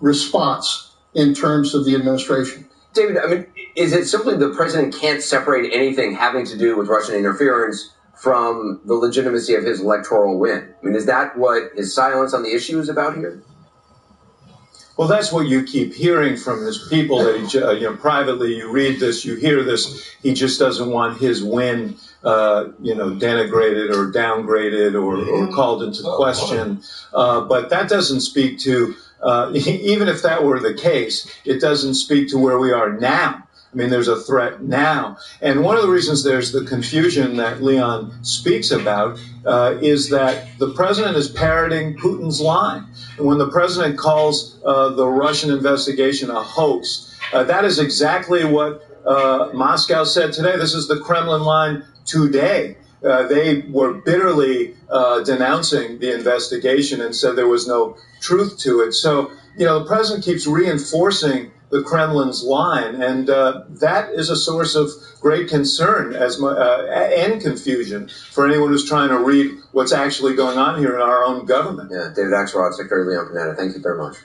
response in terms of the administration. David, I mean, is it simply the president can't separate anything having to do with Russian interference from the legitimacy of his electoral win? I mean, is that what his silence on the issue is about here? Well, that's what you keep hearing from his people, that he, privately, you read this, you hear this, he just doesn't want his win, denigrated or downgraded or called into question. But that doesn't speak to, even if that were the case, it doesn't speak to where we are now. I mean, there's a threat now. And one of the reasons there's the confusion that Leon speaks about is that the president is parroting Putin's line. And when the president calls the Russian investigation a hoax, that is exactly what Moscow said today. This is the Kremlin line today. They were bitterly denouncing the investigation and said there was no truth to it. So, the president keeps reinforcing the Kremlin's line, and that is a source of great concern and confusion for anyone who's trying to read what's actually going on here in our own government. Yeah, David Axelrod, Secretary Leon Panetta, thank you very much.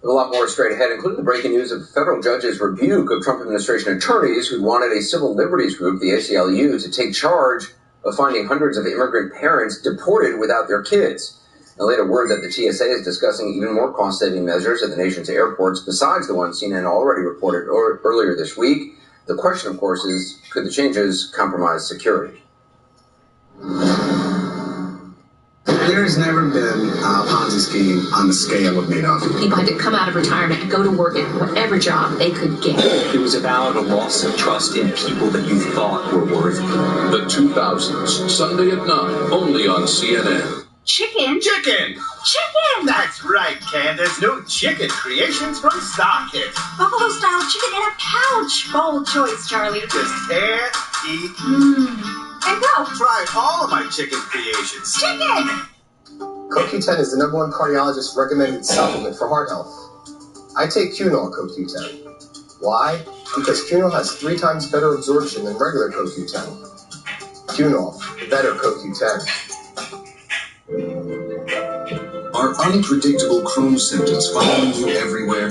A lot more straight ahead, including the breaking news of federal judges' rebuke of Trump administration attorneys who wanted a civil liberties group, the ACLU, to take charge of finding hundreds of immigrant parents deported without their kids. Now, later word that the TSA is discussing even more cost-saving measures at the nation's airports besides the ones CNN already reported earlier this week. The question, of course, is, could the changes compromise security? There's never been a Ponzi scheme on the scale of Madoff. People had to come out of retirement and go to work at whatever job they could get. It was about a loss of trust in people that you thought were worthy. The 2000s, Sunday at 9, only on CNN. Chicken? Chicken! Chicken! That's right, Candace. New chicken creations from StarKit. Buffalo-style chicken in a pouch. Bold choice, Charlie. Just tear, eat, and go. Try all of my chicken creations. Chicken! CoQ10 is the #1 cardiologist recommended supplement for heart health. I take Cunol CoQ10. Why? Because Cunol has 3 times better absorption than regular CoQ10. Cunol, better CoQ10. Are unpredictable Crohn's symptoms following you everywhere?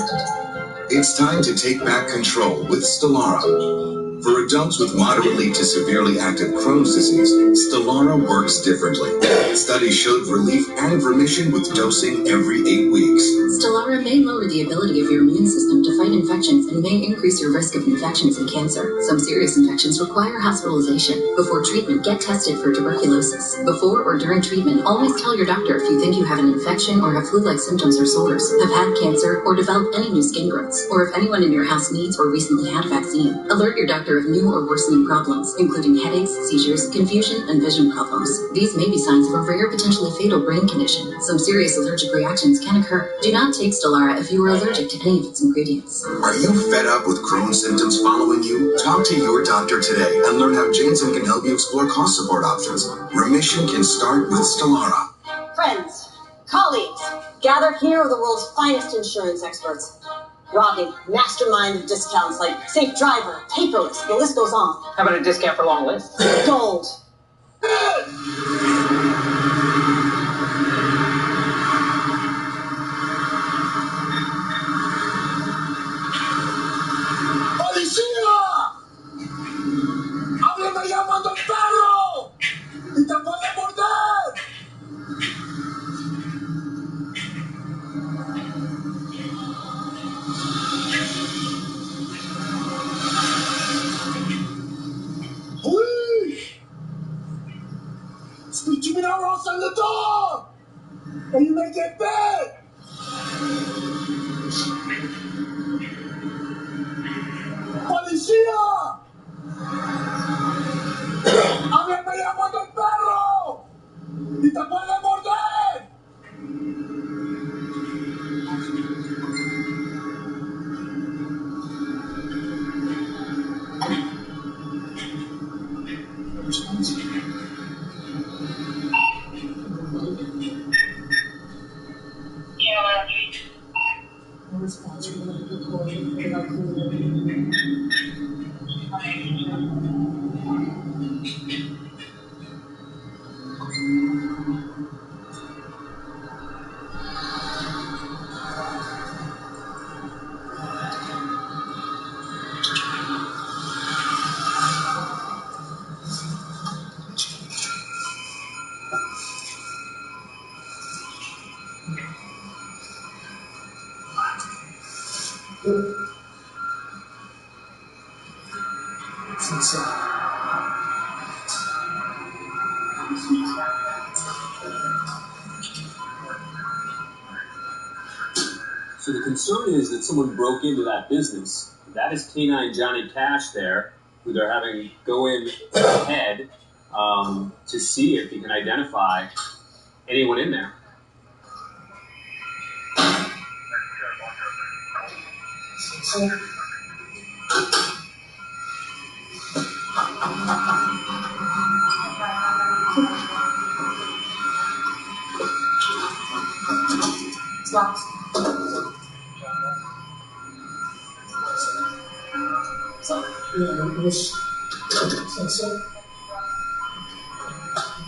It's time to take back control with Stelara. For adults with moderately to severely active Crohn's disease, Stelara works differently. Studies showed relief and remission with dosing every 8 weeks. Stelara may lower the ability of your immune system to fight infections and may increase your risk of infections and cancer. Some serious infections require hospitalization. Before treatment, get tested for tuberculosis. Before or during treatment, always tell your doctor if you think you have an infection or have flu-like symptoms or sores, have had cancer, or developed any new skin growths, or if anyone in your house needs or recently had a vaccine. Alert your doctor of new or worsening problems, including headaches, seizures, confusion, and vision problems. These may be signs of a rare, potentially fatal brain condition. Some serious allergic reactions can occur. Do not take Stelara if you are allergic to any of its ingredients. Are you fed up with Crohn's symptoms following you? Talk to your doctor today and learn how Janssen can help you explore cost support options. Remission can start with Stelara. Friends, colleagues, gather here are the world's finest insurance experts. Robbie, mastermind of discounts like Safe Driver, Paperless, the list goes on. How about a discount for long list? Gold. ¡Policía! ¡Alguien me llama al doctor! or else on the door! And you may get bad! ¡Policía! ¡A mí me llamo el perro! ¡Y te puede morder! No response from the recording without clearing. So the concern is that someone broke into that business. That is K9 Johnny Cash there, who they're having go in ahead to see if he can identify anyone in there. It's locked. Yeah, yes. So,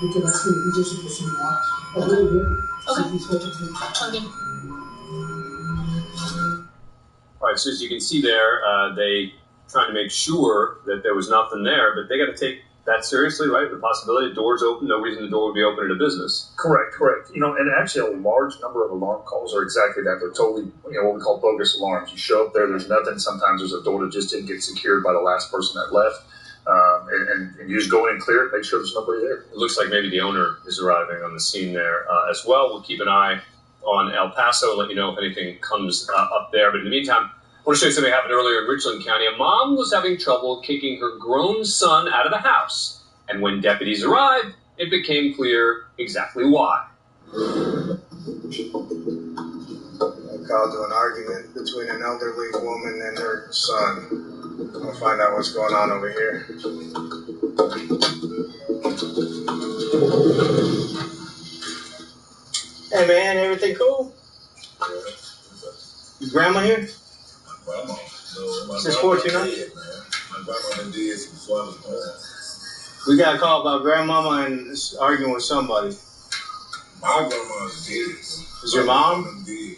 you can ask me if you're supposed to watch a little bit. Okay. See if he's going to. Okay. All right, so as you can see there, they trying to make sure that there was nothing there, but they got to take that seriously, right? The possibility the door's open, no reason the door would be open in a business. Correct. You know, and actually a large number of alarm calls are exactly that. They're totally, what we call bogus alarms. You show up there, there's nothing. Sometimes there's a door that just didn't get secured by the last person that left. And you just go in and clear it, make sure there's nobody there. It looks like maybe the owner is arriving on the scene there as well. We'll keep an eye on El Paso and let you know if anything comes up there. But in the meantime, I want to show you something that happened earlier in Richland County. A mom was having trouble kicking her grown son out of the house. And when deputies arrived, it became clear exactly why. I called to an argument between an elderly woman and her son. I'll find out what's going on over here. Hey man, everything cool? Your grandma here? My grandma. No, Since 429? My grandma did some fun. We got a call about grandmama and arguing with somebody. My grandma's dead. Is your mom? Dead.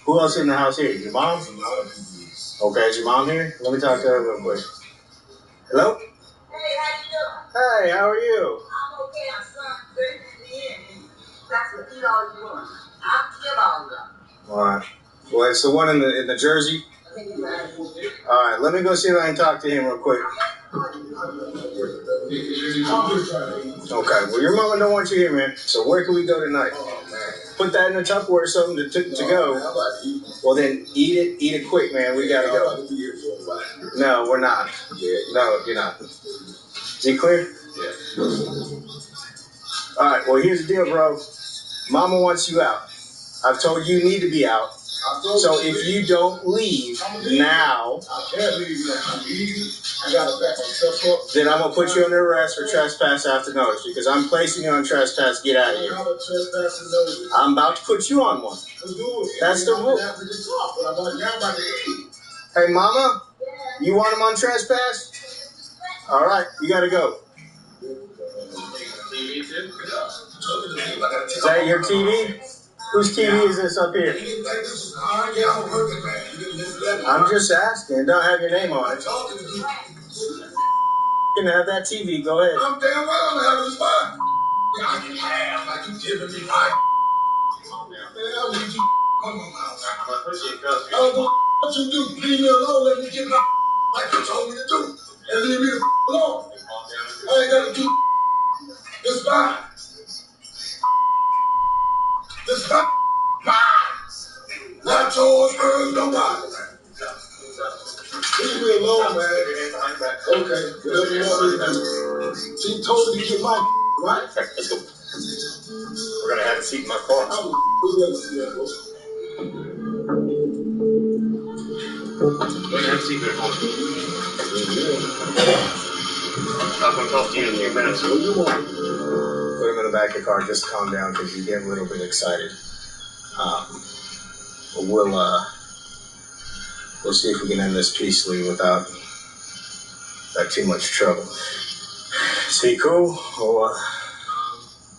Who else in the house here? Your mom? There's a lot of people. Okay, is your mom here? Let me talk to her real quick. Hello? Hey, how you doing? Hey, how are you? I'm okay. My son's very in. That's what eat all you want. I'll kill all of them. All right. Well, it's the one in the Jersey. All right, let me go see if I can talk to him real quick. Okay, well, your mama don't want you here, man. So where can we go tonight? Put that in a Tupperware or something to go. Well, then eat it quick, man. We gotta go. No, we're not. No, you're not. Is he clear? Yeah. All right, well, here's the deal, bro. Mama wants you out. I've told you need to be out. So if you don't leave now, then I'm gonna put you under arrest for trespass after notice because I'm placing you on trespass. Get out of here. I'm about to put you on one. That's the rule. Hey, mama, you want him on trespass? All right, you gotta go. Is that your TV? Whose TV is this up here? I'm just asking. It don't have your name on it. You can have that TV. Go ahead. I'm damn well having this fun. I can have like you giving me my. I need you. Come on now. I appreciate it. I don't know what you do. Leave me alone. Let me get my like you told me to do. And leave me the alone. I ain't got to do this fine. She told me to get my right. Okay, let's go. We're gonna have a seat in my car. We're gonna have a seat there, folks. I'm gonna talk to you in a few minutes. Put him in the back of the car. Just calm down because you get a little bit excited. We'll see if we can end this peacefully without too much trouble. Is he cool? Or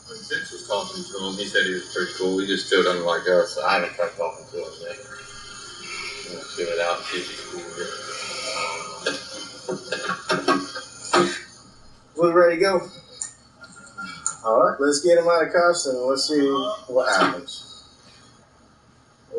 When Vince was talking to him, he said he was pretty cool. He just still doesn't like us. I haven't tried talking to him yet. I'm gonna feel it out and see if he's cool here. we ready to go? All right, let's get him out of cuffs and let's see what happens.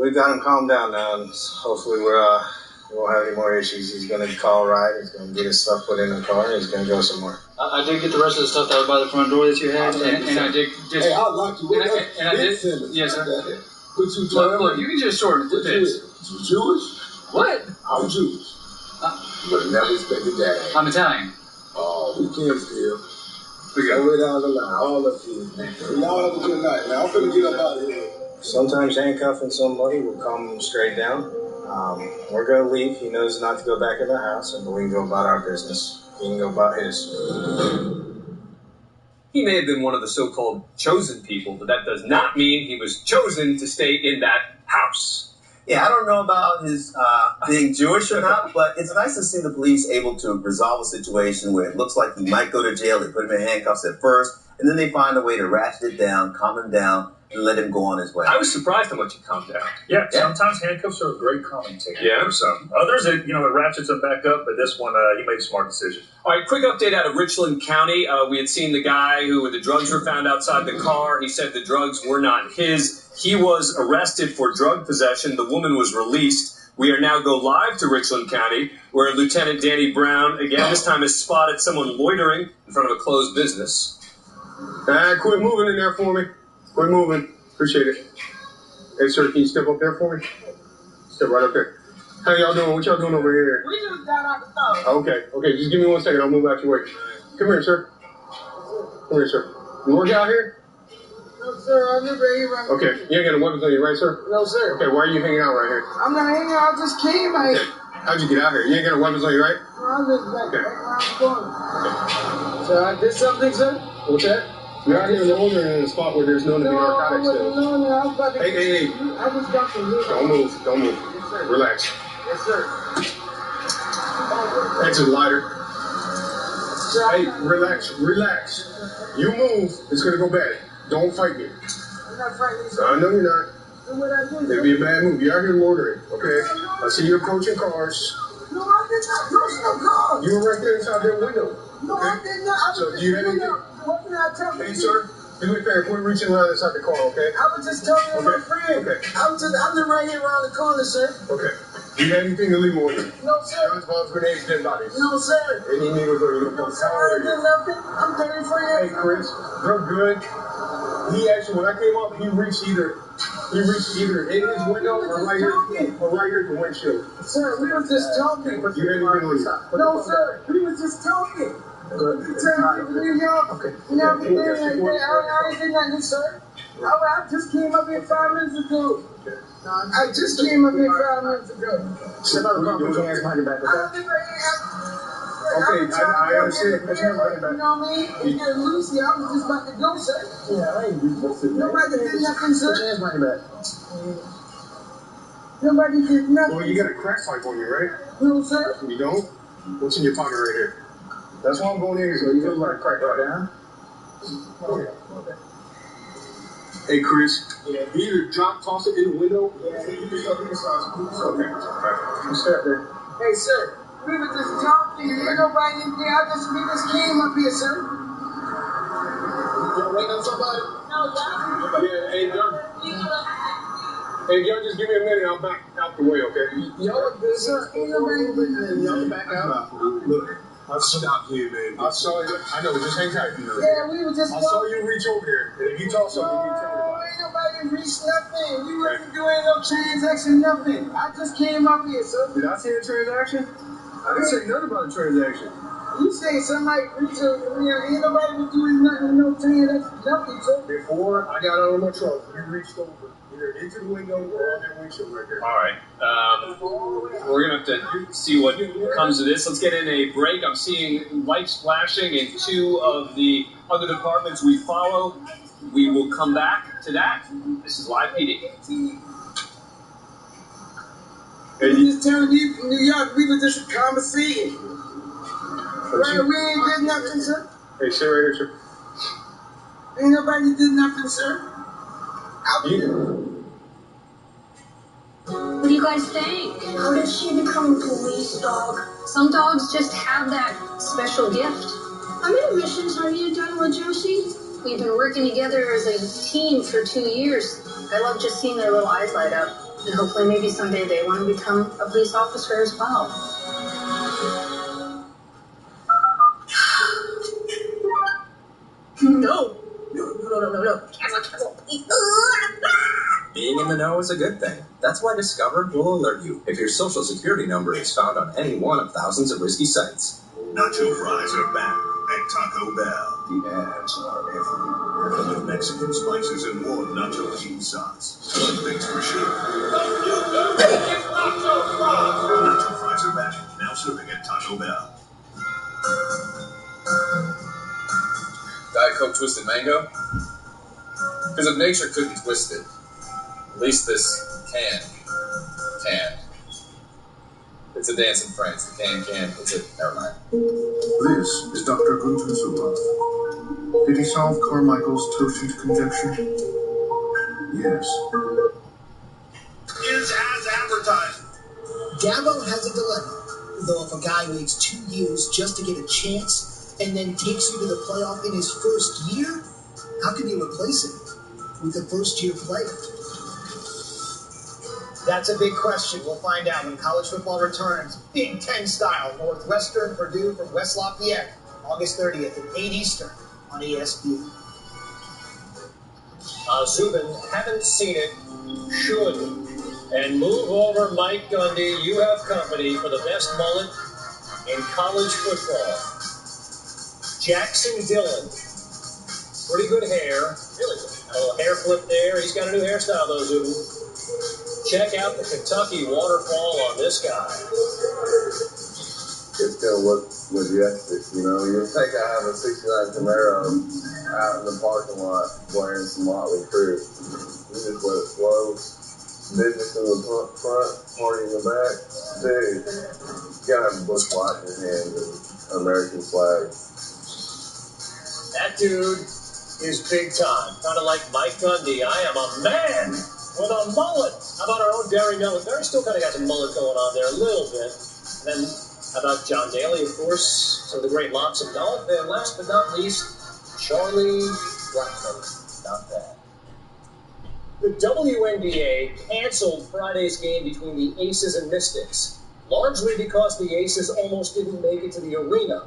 We've got him calmed down now, and hopefully we won't have any more issues. He's going to call a ride. He's going to get his stuff put in the car, and he's going to go somewhere. I did get the rest of the stuff that was by the front door that you had, and I did just. Hey, I like you. And I did. Yes, sir. What you Look, you can just shorten it. You Jewish? What? I'm Jewish. You would have never expected that. I'm Italian. Oh, we can't steal. All the way down the line, all of you. Y'all have a good night, man. I'm finna get up out of here. Sometimes handcuffing somebody will come straight down. We're going to leave. He knows not to go back in the house, and we can go about our business. He can go about his. He may have been one of the so-called chosen people, but that does not mean he was chosen to stay in that house. Yeah, I don't know about his being Jewish or not, but it's nice to see the police able to resolve a situation where it looks like he might go to jail. They put him in handcuffs at first, and then they find a way to ratchet it down, calm him down, and let him go on his way. I was surprised how much he calmed down. Yeah, sometimes handcuffs are a great calming technique. Yeah. For some. Others, it ratchets them back up, but this one, he made a smart decision. All right, quick update out of Richland County. We had seen the guy who the drugs were found outside the car. He said the drugs were not his. He was arrested for drug possession. The woman was released. We are now go live to Richland County, where Lieutenant Danny Brown, again, this time has spotted someone loitering in front of a closed business. Quit moving in there for me. Quit moving. Appreciate it. Hey, sir, can you step up there for me? Step right up there. How y'all doing? What y'all doing over here? We just got out the store. Okay, just give me 1 second. I'll move out your way. Come here, sir. Come here, sir. You work out here? No, sir, I never here right Okay, you ain't got no weapons on you, right, sir? No, sir. Okay, why are you hanging out right here? I'm not hanging out, I just came right here. How'd you get out here? You ain't got no weapons on you, right? No, I'm just back where I'm going. So I did something, sir? What's that? You're out here loitering in a spot where there's known to be narcotics sales. No, I was about to Hey. I just got some here. Don't move. Yes, sir. Relax. Yes, sir. Exit lighter. Sir, Hey, relax. You move, it's gonna go bad. Don't fight me. I'm not fighting, sir. I know you're not. Do what I do, It'd be a bad move. You're out here loitering, okay? I see you approaching cars. No, I did not approach no cars. You were right there inside that window. No, I did not. So do you have anything? What can I tell you? Hey, sir, do me a favor. Quit reaching around inside the car, okay? I was just telling you my friend. Okay. I'm just right here around the corner, sir. Okay. Do you have anything illegal with you? No, sir. Guns, bombs, grenades, dead bodies. No, sir. Any needles or you? No, sir. I did nothing. I'm 34 years. Hey, Chris, you're good. He actually, when I came up, he reached either in his window or right here at the windshield. Sir, we were just talking. You had anything with you? No, sir. We were just talking. Good. Sir, New York. Okay. And everything like that. I didn't nothing, sir. I just came up here 5 minutes ago. I just came up here 5 minutes ago. Step out of the car, put your hands behind your back, okay? Okay, I understand. Put your hands behind your back. You know what I mean? It's getting loose here. I was just about to go, sir. Yeah, I ain't listen. Nobody did nothing, sir. Put your hands behind your back. Nobody did nothing. Well, you got a crack pipe on you, right? No, sir. You don't? What's in your pocket right here? That's why I'm going in here, so you feel like a crack right down. Okay. Hey, Chris. Yeah. You either toss it in the window. Yeah. You just start inside. Okay. You stay up there. Hey, sir. We were just talking. Ain't nobody in there. We just came up here, sir. You waiting on somebody? No, y'all. Yeah. Hey, y'all just give me a minute. I'll back out the way, okay? Y'all are good, sir. Ain't nobody in there. Y'all back out. Look. Stop here, man. I saw you. I know. Just hang tight. Yeah, we were just. I saw you reach over there. And if you toss something, you tell me about it. Ain't nobody reached nothing. We wasn't doing no transaction, nothing. I just came up here, sir. Did I say a transaction? I didn't say nothing about a transaction. You say somebody, ain't nobody was doing nothing with no tan, that's nothing, sir. Before I got out of my truck, you reached over, either into the window or on that windshield right there. All right. We're going to have to see what comes of this. Let's get in a break. I'm seeing lights flashing in two of the other departments we follow. We will come back to that. This is Live PD. Hey, just telling you from New York, we were just conversating. Right, we ain't did nothing, sir. Hey, sit right here, sir. Ain't nobody did nothing, sir. What do you guys think? How did she become a police dog? Some dogs just have that special gift. I'm in admissions. Have you done with Josie? We've been working together as a team for 2 years. I love just seeing their little eyes light up. And hopefully maybe someday they want to become a police officer as well. No. Cancel, please. Being in the know is a good thing. That's why Discover will alert you if your social security number is found on any one of thousands of risky sites. Nacho fries are back at Taco Bell. The ads are everywhere. Full of Mexican spices and more nacho cheese sauce. One thing's for sure. Nacho fries are back. Now serving at Taco Bell. Diet Coke Twisted Mango? Because if nature couldn't twist it, at least this can. It's a dance in France. The can. It's a... Never mind. This is Dr. Gunther. Did he solve Carmichael's totient conjecture? Yes. Is as advertised. Dabo has a dilemma. Though if a guy waits 2 years just to get a chance and then takes you to the playoff in his first year, how can you replace him with a first-year player? That's a big question. We'll find out when college football returns. Big Ten style. Northwestern, Purdue from West Lafayette. August 30th at 8 Eastern on ESPN. Zubin, haven't seen it, should. And move over Mike Gundy. You have company for the best mullet in college football. Jackson Dillon. Pretty good hair. Really good. A little hair flip there. He's got a new hairstyle, though, Zubin. Check out the Kentucky waterfall on this guy. It's going to look majestic, you know. You think I have a 69 Camaro out in the parking lot wearing some Motley Crue. You just let it flow. Business in the front, party in the back. Dude, you got to have a book watch in your hand and an American flag. That dude is big time. Kind of like Mike Gundy. I am a man with a mullet. How about our own Derry Military? Still kind of got some mullet going on there a little bit. And then how about John Daly, of course, some of the great locks of mullet. And last but not least, Charlie Blackmon. Not bad. The WNBA canceled Friday's game between the Aces and Mystics, largely because the Aces almost didn't make it to the arena.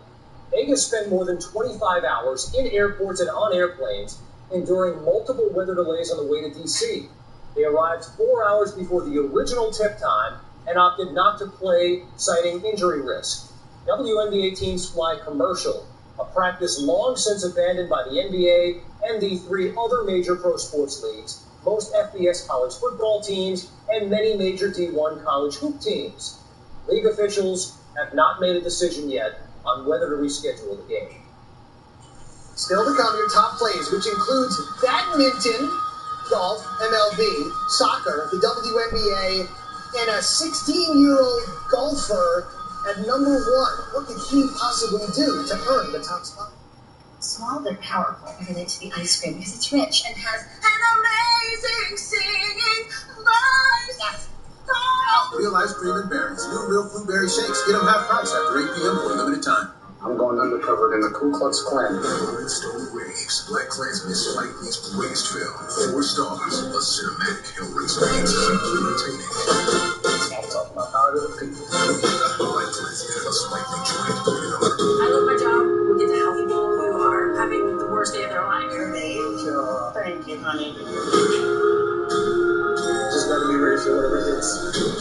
Vegas spent more than 25 hours in airports and on airplanes, enduring multiple weather delays on the way to D.C. They arrived 4 hours before the original tip time and opted not to play, citing injury risk. WNBA teams fly commercial, a practice long since abandoned by the NBA and the 3 other major pro sports leagues, most FBS college football teams, and many major D1 college hoop teams. League officials have not made a decision yet on whether to reschedule the game. Still to come, your top plays, which includes badminton, golf, MLB, soccer, the WNBA, and a 16-year-old golfer at number 1. What could he possibly do to earn the top spot? Small but powerful related to the ice cream because it's rich and has an amazing singing voice. Real ice cream and berries. New real blueberry shakes. Get them half price after 8 p.m. for a limited time. I'm going undercover in the Ku Klux Klan. Redstone Raves, Black Klansman Spike Lee's greatest film. 4 stars. A cinematic Hellraiser game deeply entertaining. I'm talking about power to the people. Black Klansman, a Spike Lee joint. I love my job. We get to help people who are having the worst day of their life. Sure. Thank you, honey. Just gotta be ready for whatever it is.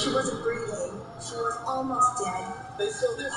She wasn't breathing. She was almost dead. They still there.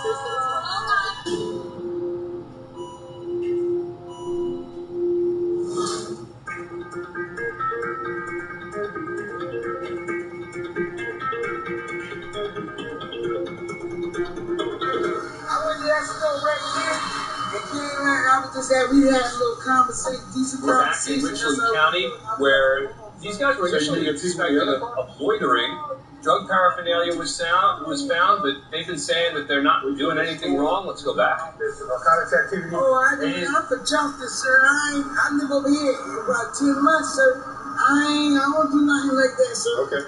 I was just that we had a little conversation, decent We're back in conversation. Richland County, where these guys were initially suspected of loitering. Drug paraphernalia was found, but they've been saying that they're not doing anything wrong. Let's go back. Narcotics activity. Oh, I'm for justice, sir. I live over here about 10 months, sir. I won't do nothing like that, sir. Okay.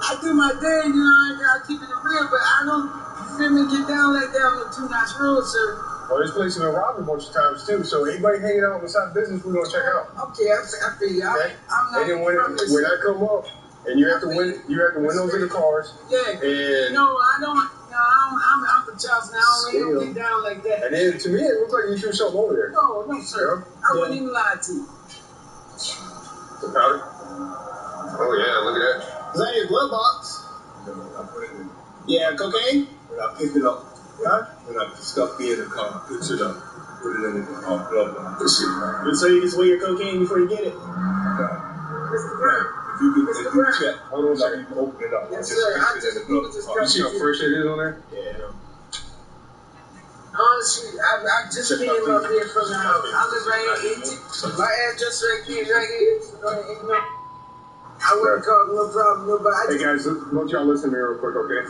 I do my thing, I gotta keep it real, but I don't, you feel me, get down like that on the 2-notch road, sir. Well, this place has been robbed a bunch of times too, so anybody hanging out beside business, we're gonna check out. Okay, I feel you. Okay. I'm not and then when I come up, and you have to win those in the cars. Yeah. And no, I don't. No, I'm for Charles now. I don't get down like that. And then to me, it looks like you threw something over there. No, sir. I wouldn't even lie to you. The powder. Oh yeah, look at that. Is that your glove box? I put it in. Yeah, cocaine? When I pick it up, huh? When I stuff it in the car, put it up, put it in the glove box. So you just weigh your cocaine before you get it? Mr. Brown. If you check, hold on a second, you open it up. Yes, just sir. fix it in the glove box. You see how fresh it is on there? Yeah. Honestly, I just came up here from the house. I live right here. My address right here, I wouldn't cause no problem, nobody. Hey guys, both y'all listen to me real quick, okay?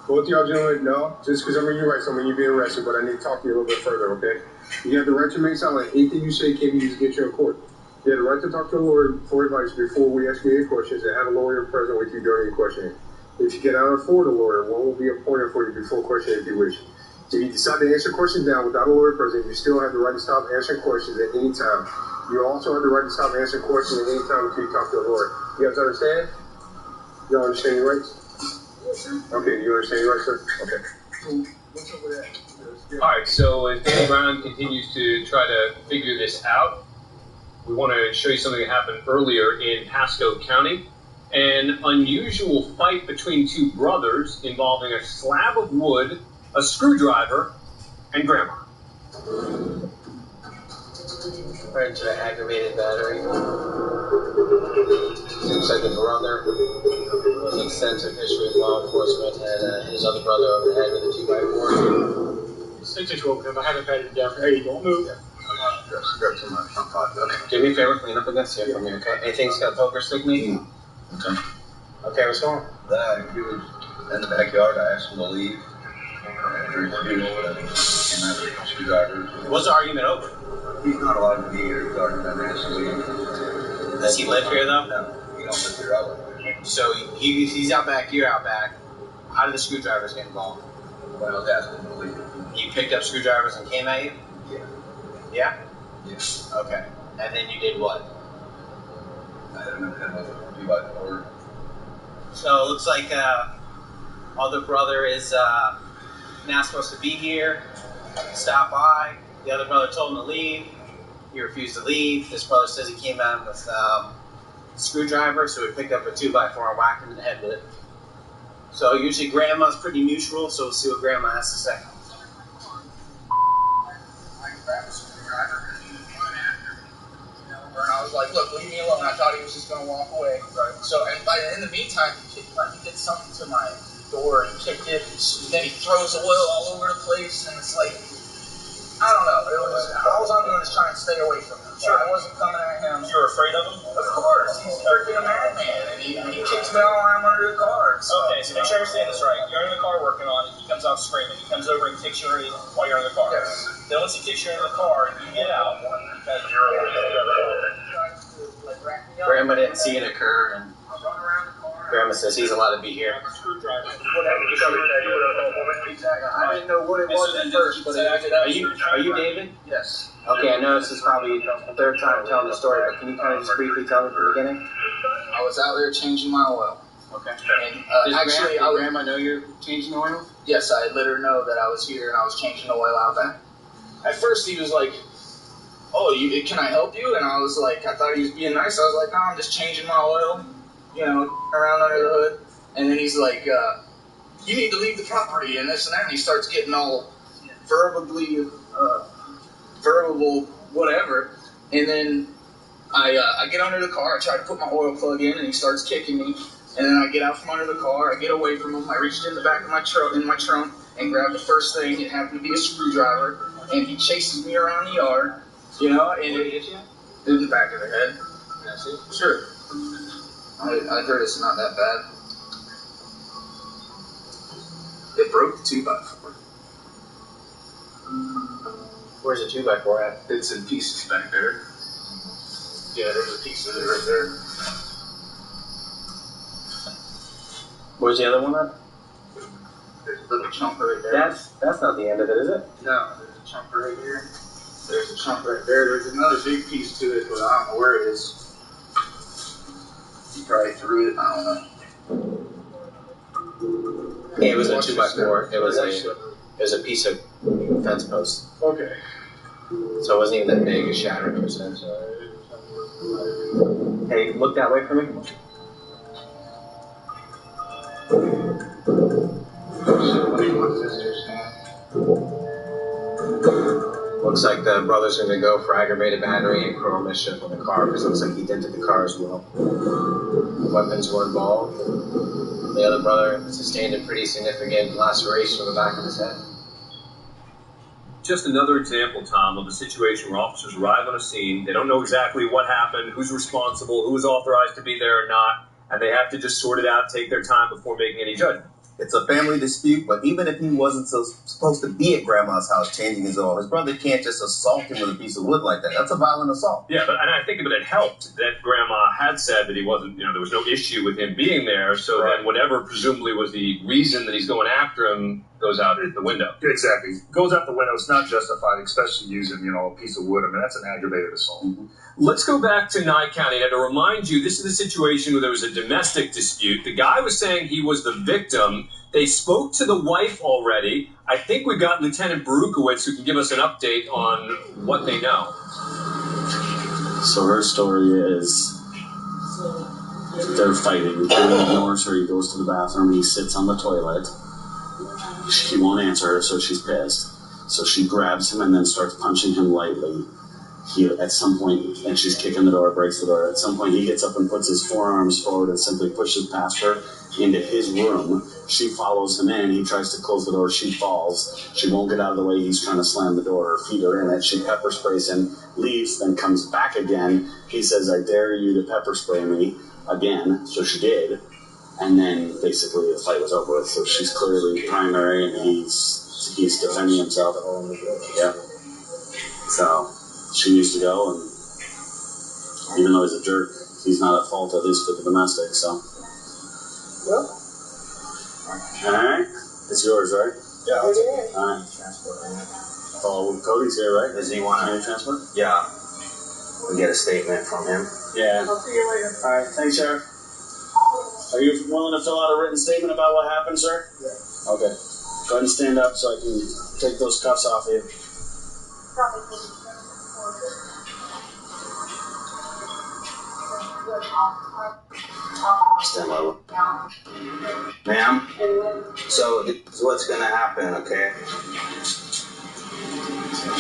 Both y'all gentlemen, no, just because I'm in your rights, I mean you being arrested, but I need to talk to you a little bit further, okay? You have the right to make silent. Anything you say can be used against you in court. You have the right to talk to a lawyer for advice before we ask you any questions and have a lawyer present with you during your questioning. If you cannot afford a lawyer, one will be appointed for you before questioning if you wish. If you decide to answer questions now without a lawyer present, you still have the right to stop answering questions at any time. You also have the right to stop answering questions at any time until you talk to a lawyer. You guys understand? Y'all understand your rights? Yes, sir. Okay, you understand your rights, sir? Okay. What's up with that? All right, so as Danny Brown continues to try to figure this out, we want to show you something that happened earlier in Pasco County. An unusual fight between two brothers involving a slab of wood, a screwdriver, and grandma. Referring to an aggravated battery. Seems like the brother with an extensive history with law enforcement had his other brother over the head with a 2x4. Stay just woke up. I haven't patted it down. Hey, don't move. Grab too much. I'm fine. Okay. Do me a favor, clean up against here for me, okay? Anything's got a poker stick me? Okay. Okay, what's going on? He was in the backyard. I asked him to leave. After he came over and that screwdriver. What's the argument over? He's not allowed to be here. He's already been asked to leave. Does he live here, though? No, he don't live here. I live here. So he's out back, you're out back. How did the screwdrivers get involved? When I was asking him to leave. You picked up screwdrivers and came at you? Yeah. Yeah? Yeah. Okay. And then you did what? I don't know how to do by the order. So it looks like other brother is not supposed to be here. Stop by. The other brother told him to leave. He refused to leave. This brother says he came at him with a screwdriver, so he picked up a 2x4 and whacked him in the head with it. So usually grandma's pretty neutral, so we'll see what grandma has to say. I grabbed a screwdriver and he went after me. And I was like, look, leave me alone. I thought he was just going to walk away. Right. So, and in the meantime, he did something to my door and kicked it. And then he throws oil all over the place. And it's like, I don't know. All I'm doing is trying to stay away from him. Sure. I wasn't coming at him. You were afraid of him? Of course. He's freaking a madman. And he kicks me all around under the car. So. Okay, so make sure I understand this right. You're in the car working on it. He comes out screaming. He comes over and kicks you while you're in the car. Yes. Then once he kicks you in the car, you get out because you're Grandma didn't see it occur, and Grandma says he's allowed to be here. I didn't know what it was at first, but Are you David? Yes. Okay, I know this is probably the third time telling the story, but can you kind of just briefly tell me from the beginning? I was out there changing my oil. Okay. And actually, Grandma know you're changing the oil? yes, I let her know that I was here and I was changing the oil out back. At first, he was like, "Oh, can I help you?" And I was like, I thought he was being nice. I was like, "No, I'm just changing my oil, around under the hood." And then he's like, "You need to leave the property," and this and that. And he starts getting all verbal, whatever. And then I get under the car. I try to put my oil plug in, and he starts kicking me. And then I get out from under the car. I get away from him. I reached in the back of my trunk and grabbed the first thing. It happened to be a screwdriver. and he chases me around the yard. You know, and it hit you in the back of the head. That's it. Sure. I heard it's not that bad. It broke the 2x4. Where's the 2x4 at? It's in pieces back there. Yeah, there's a piece of it right there. Where's the other one at? There's a little chunk right there. That's not the end of it, is it? No, there's a chunk right here. There's a chunk right there. There's another big piece to it, but I don't know where it is. You probably threw it. I don't know. Yeah, it was a 2x4. It was a piece of fence post. Okay. So it wasn't even that big. It shattered. It was Hey, look that way for me. Looks like the brother's going to go for aggravated battery and criminal mischief on the car because it looks like he dented the car as well. Weapons were involved. The other brother sustained a pretty significant laceration on the back of his head. Just another example, Tom, of a situation where officers arrive on a scene, they don't know exactly what happened, who's responsible, who was authorized to be there or not, and they have to just sort it out, take their time before making any judgment. It's a family dispute, but even if he wasn't supposed to be at Grandma's house changing his oil, his brother can't just assault him with a piece of wood like that. That's a violent assault. Yeah, and I think it helped that Grandma had said that he wasn't, there was no issue with him being there, so then whatever presumably was the reason that he's going after him goes out the window. Exactly. Goes out the window. It's not justified, especially using, a piece of wood. I mean, that's an aggravated assault. Mm-hmm. Let's go back to Nye County. Now, to remind you, this is a situation where there was a domestic dispute. The guy was saying he was the victim. They spoke to the wife already. I think we've got Lieutenant Berukowitz who can give us an update on what they know. So her story is they're fighting. He ignores her. He goes to the bathroom. He sits on the toilet. He won't answer her, so she's pissed. So she grabs him and then starts punching him lightly. At some point, and she's kicking the door, breaks the door. At some point, he gets up and puts his forearms forward and simply pushes past her into his room. She follows him in. He tries to close the door. She falls. She won't get out of the way. He's trying to slam the door. Her feet are in it. She pepper sprays him, leaves, then comes back again. He says, "I dare you to pepper spray me," again. So she did. And then basically the fight was over with. So she's clearly primary, and he's defending himself. Yeah. So she needs to go, and even though he's a jerk, he's not at fault, at least for the domestic, so. Well. Alright. It's yours, right? Yeah. Alright. Oh, Cody's here, right? Does he want to transport? Yeah. We get a statement from him. Yeah. I'll see you later. Alright, thanks, Sheriff. Are you willing to fill out a written statement about what happened, sir? Yeah. Okay. Go ahead and stand up so I can take those cuffs off of you. Stand low. Ma'am? So, this is what's gonna happen, okay?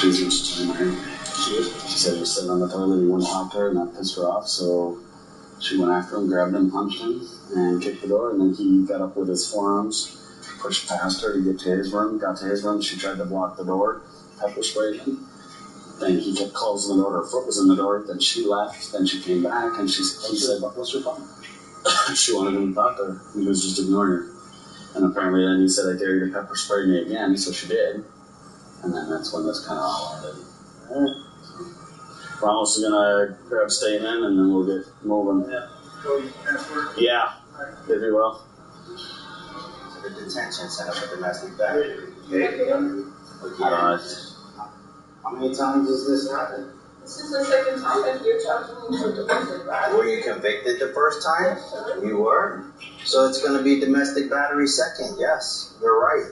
She's interested in her. She said he was sitting on the toilet, he wouldn't help her, and that pissed her off, so she went after him, grabbed him, punched him, and kicked the door, and then he got up with his forearms, pushed past her to get to his room, got to his room, she tried to block the door, pepper sprayed him. Then he kept closing the door, her foot was in the door, then she left, then she came back, and he said, "What's your problem?" She wanted him to talk to her, he was just ignoring her. And apparently then he said, "I dare you to pepper spray me again," so she did. And then that's when this kind of all ended. Alright. Ramos is gonna grab a statement, and then we'll get moving. Yeah, if you will. So the detention center for domestic battery. Okay? How many times has this happened? This is the second time that you're charging me for domestic battery. Were you convicted the first time? Yes, sir. You were? So it's going to be domestic battery second. Yes, you're right.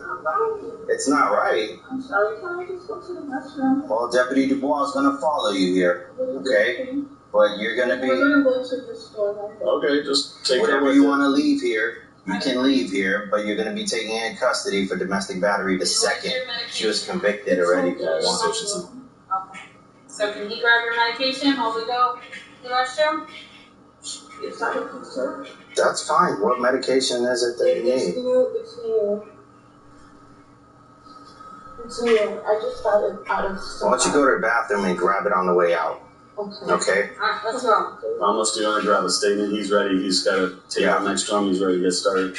It's not right. I'm sorry, can I just go to the restroom? Well, Deputy Dubois is going to follow you here. Okay? But you're going to be... We're going to go to the store. Okay, just take whatever you want to leave here. You can leave here, but you're going to be taken in custody for domestic battery the second. She was convicted already for one. Okay. So can he grab your medication while we go to the restroom? Yes, I can, sir. That's fine. What medication is it that you need? It's new. too. I just got it out of Why don't you go to the bathroom and grab it on the way out? Okay. Okay? Alright, let's go. Almost do you want to grab a statement? He's ready. He's got to take out next to him. He's ready to get started.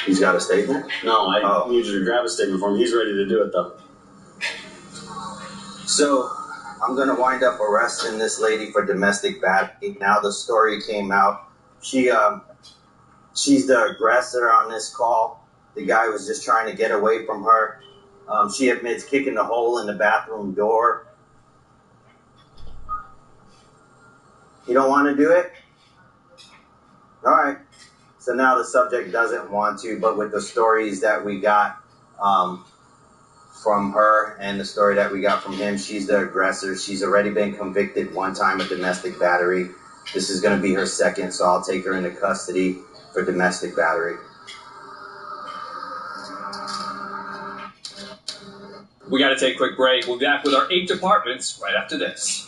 He's got a statement? No, I need you to grab a statement for him. He's ready to do it, though. So, I'm going to wind up arresting this lady for domestic battery. Now the story came out. She's the aggressor on this call. The guy was just trying to get away from her. She admits kicking the hole in the bathroom door. You don't want to do it? All right. So now the subject doesn't want to, but with the stories that we got from her and the story that we got from him, she's the aggressor. She's already been convicted one time of domestic battery. This is going to be her second, so I'll take her into custody for domestic battery. We got to take a quick break. We'll be back with our 8 departments right after this.